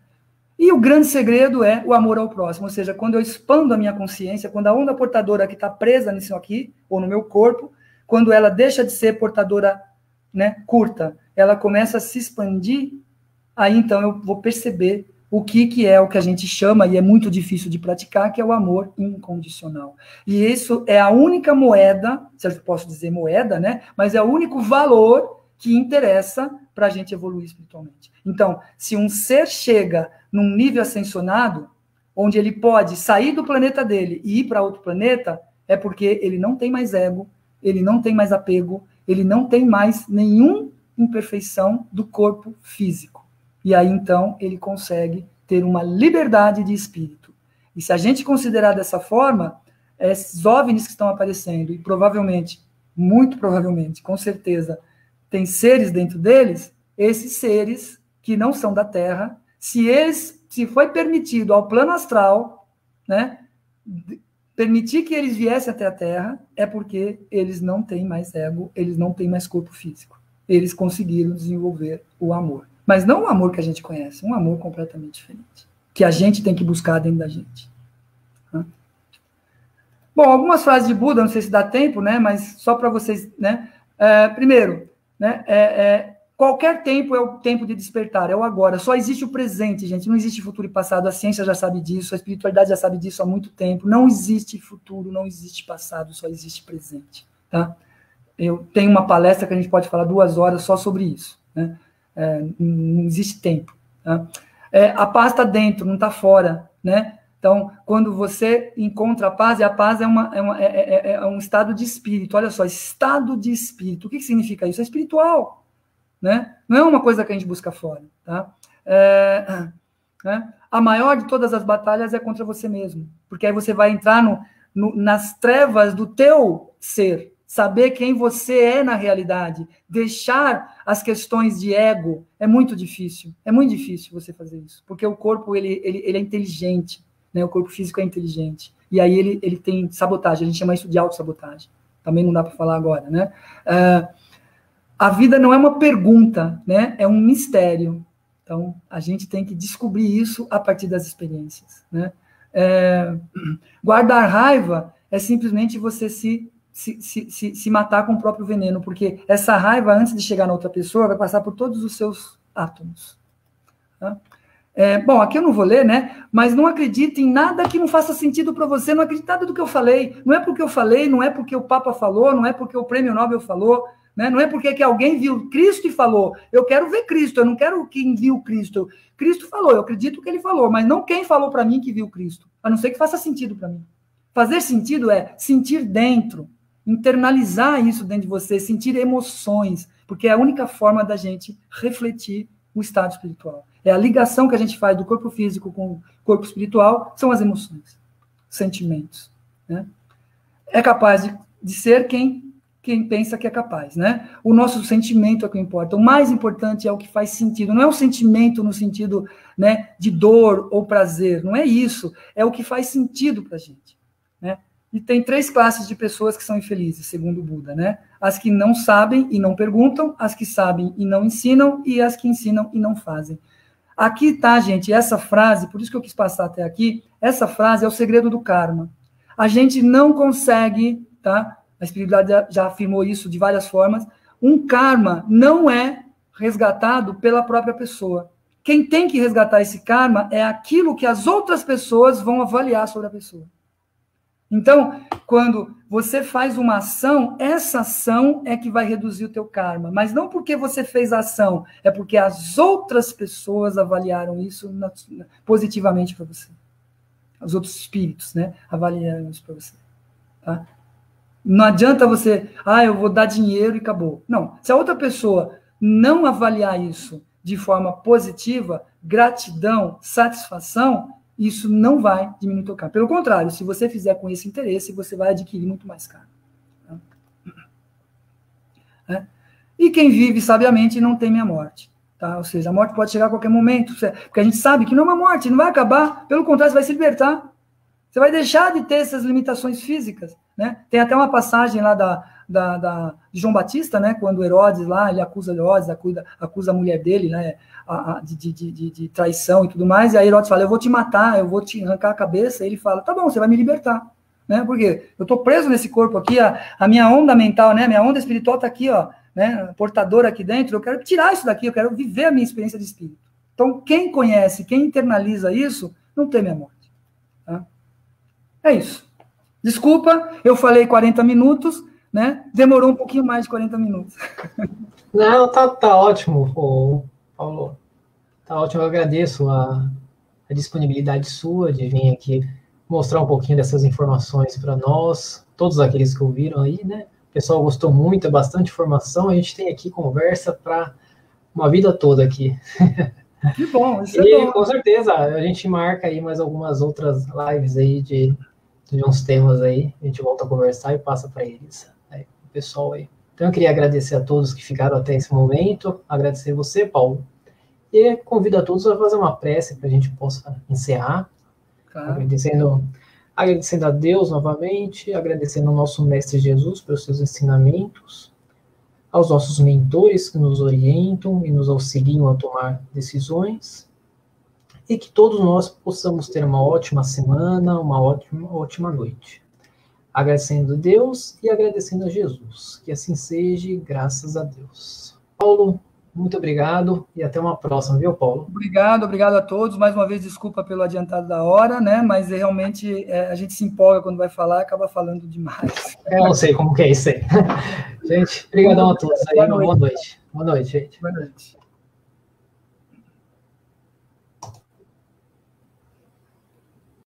E o grande segredo é o amor ao próximo. Ou seja, quando eu expando a minha consciência, quando a onda portadora que está presa nisso aqui, ou no meu corpo, quando ela deixa de ser portadora, né, curta, ela começa a se expandir, aí então eu vou perceber o que é o que a gente chama, e é muito difícil de praticar, que é o amor incondicional. E isso é a única moeda, se eu posso dizer moeda, né? Mas é o único valor que interessa para a gente evoluir espiritualmente. Então, se um ser chega num nível ascensionado, onde ele pode sair do planeta dele e ir para outro planeta, é porque ele não tem mais ego, ele não tem mais apego, ele não tem mais nenhuma imperfeição do corpo físico. E aí, então, ele consegue ter uma liberdade de espírito. E se a gente considerar dessa forma, esses OVNIs que estão aparecendo, e provavelmente, muito provavelmente, com certeza, tem seres dentro deles, esses seres que não são da Terra, se foi permitido ao plano astral, né, permitir que eles viessem até a Terra, é porque eles não têm mais ego, eles não têm mais corpo físico. Eles conseguiram desenvolver o amor. Mas não o amor que a gente conhece, um amor completamente diferente, que a gente tem que buscar dentro da gente. Bom, algumas frases de Buda, não sei se dá tempo, né, mas só para vocês, né, primeiro, né, qualquer tempo é o tempo de despertar, é o agora, só existe o presente, gente, não existe futuro e passado, a ciência já sabe disso, a espiritualidade já sabe disso há muito tempo, não existe futuro, não existe passado, só existe presente, tá? Eu tenho uma palestra que a gente pode falar 2 horas só sobre isso, né? Não existe tempo. Tá? A paz está dentro, não está fora. Né? Então, quando você encontra a paz, e a paz é um estado de espírito. Olha só, estado de espírito. O que significa isso? É espiritual. Né? Não é uma coisa que a gente busca fora. Tá? Né? A maior de todas as batalhas é contra você mesmo. Porque aí você vai entrar nas trevas do teu ser. Saber quem você é na realidade, deixar as questões de ego, é muito difícil você fazer isso, porque o corpo ele é inteligente, né? O corpo físico é inteligente, e aí ele tem sabotagem, a gente chama isso de autossabotagem, também não dá para falar agora, né? A vida não é uma pergunta, né? É um mistério, então a gente tem que descobrir isso a partir das experiências, né? Guardar raiva é simplesmente você se matar com o próprio veneno, porque essa raiva, antes de chegar na outra pessoa, vai passar por todos os seus átomos. Tá? Bom, aqui eu não vou ler, né? Mas não acredite em nada que não faça sentido para você, não acredite em nada do que eu falei. Não é porque eu falei, não é porque o Papa falou, não é porque o Prêmio Nobel falou, né? Não é porque que alguém viu Cristo e falou. Eu quero ver Cristo, eu não quero quem viu Cristo. Cristo falou, eu acredito que ele falou, mas não quem falou para mim que viu Cristo. A não ser que faça sentido para mim. Fazer sentido é sentir dentro. internalizar isso dentro de você, sentir emoções, porque é a única forma da gente refletir o estado espiritual. É a ligação que a gente faz do corpo físico com o corpo espiritual, são as emoções, sentimentos, né? É capaz de ser quem pensa que é capaz, né? O nosso sentimento é o que importa. O mais importante é o que faz sentido. Não é o sentimento no sentido, né, de dor ou prazer. Não é isso. É o que faz sentido para a gente, né? E tem 3 classes de pessoas que são infelizes, segundo o Buda, né? As que não sabem e não perguntam, as que sabem e não ensinam, e as que ensinam e não fazem. Aqui tá, gente, essa frase, por isso que eu quis passar até aqui, essa frase é o segredo do karma. A gente não consegue, tá? A espiritualidade já afirmou isso de várias formas. Um karma não é resgatado pela própria pessoa. Quem tem que resgatar esse karma é aquilo que as outras pessoas vão avaliar sobre a pessoa. Então, quando você faz uma ação, essa ação é que vai reduzir o teu karma. Mas não porque você fez a ação, é porque as outras pessoas avaliaram isso positivamente para você. Os outros espíritos, né, avaliaram isso para você. Tá? Não adianta você, eu vou dar dinheiro e acabou. Não, se a outra pessoa não avaliar isso de forma positiva, gratidão, satisfação, isso não vai diminuir o teu karma. Pelo contrário, se você fizer com esse interesse, você vai adquirir muito mais karma. Tá? E quem vive sabiamente não teme a morte. Tá? Ou seja, a morte pode chegar a qualquer momento, porque a gente sabe que não é uma morte, não vai acabar, pelo contrário, você vai se libertar. Você vai deixar de ter essas limitações físicas, né? Tem até uma passagem lá de João Batista, né? Quando Herodes lá, ele acusa Herodes, acusa a mulher dele, né? De traição e tudo mais, e aí Herodes fala, eu vou te matar, eu vou te arrancar a cabeça, e ele fala, tá bom, você vai me libertar, né? Porque eu tô preso nesse corpo aqui, a minha onda mental, né? Minha onda espiritual tá aqui, ó, né? Portadora aqui dentro, eu quero tirar isso daqui, eu quero viver a minha experiência de espírito. Então, quem conhece, quem internaliza isso, não teme a morte, tá? É isso. Desculpa, eu falei 40 minutos, né? Demorou um pouquinho mais de 40 minutos.
Não, tá ótimo, Paulo. Tá ótimo, eu agradeço a disponibilidade sua de vir aqui mostrar um pouquinho dessas informações para nós, todos aqueles que ouviram aí, né? O pessoal gostou muito, é bastante informação, a gente tem aqui conversa para uma vida toda aqui.
Que bom, isso
E
é bom.
com certeza, a gente marca aí mais algumas outras lives aí de uns temas aí, a gente volta a conversar e passa para eles, aí, o pessoal aí. Então eu queria agradecer a todos que ficaram até esse momento, agradecer você, Paulo, e convido a todos a fazer uma prece para a gente possa encerrar,
Claro.
agradecendo a Deus novamente, agradecendo ao nosso Mestre Jesus pelos seus ensinamentos, aos nossos mentores que nos orientam e nos auxiliam a tomar decisões, e que todos nós possamos ter uma ótima semana, uma ótima noite. Agradecendo a Deus e agradecendo a Jesus. Que assim seja, graças a Deus. Paulo, muito obrigado e até uma próxima, viu, Paulo?
Obrigado a todos. Mais uma vez, desculpa pelo adiantado da hora, né? Mas realmente a gente se empolga quando vai falar, acaba falando demais.
Eu não sei como que é isso aí. Gente, obrigadão a todos aí, boa noite. Boa noite, gente.
Boa noite.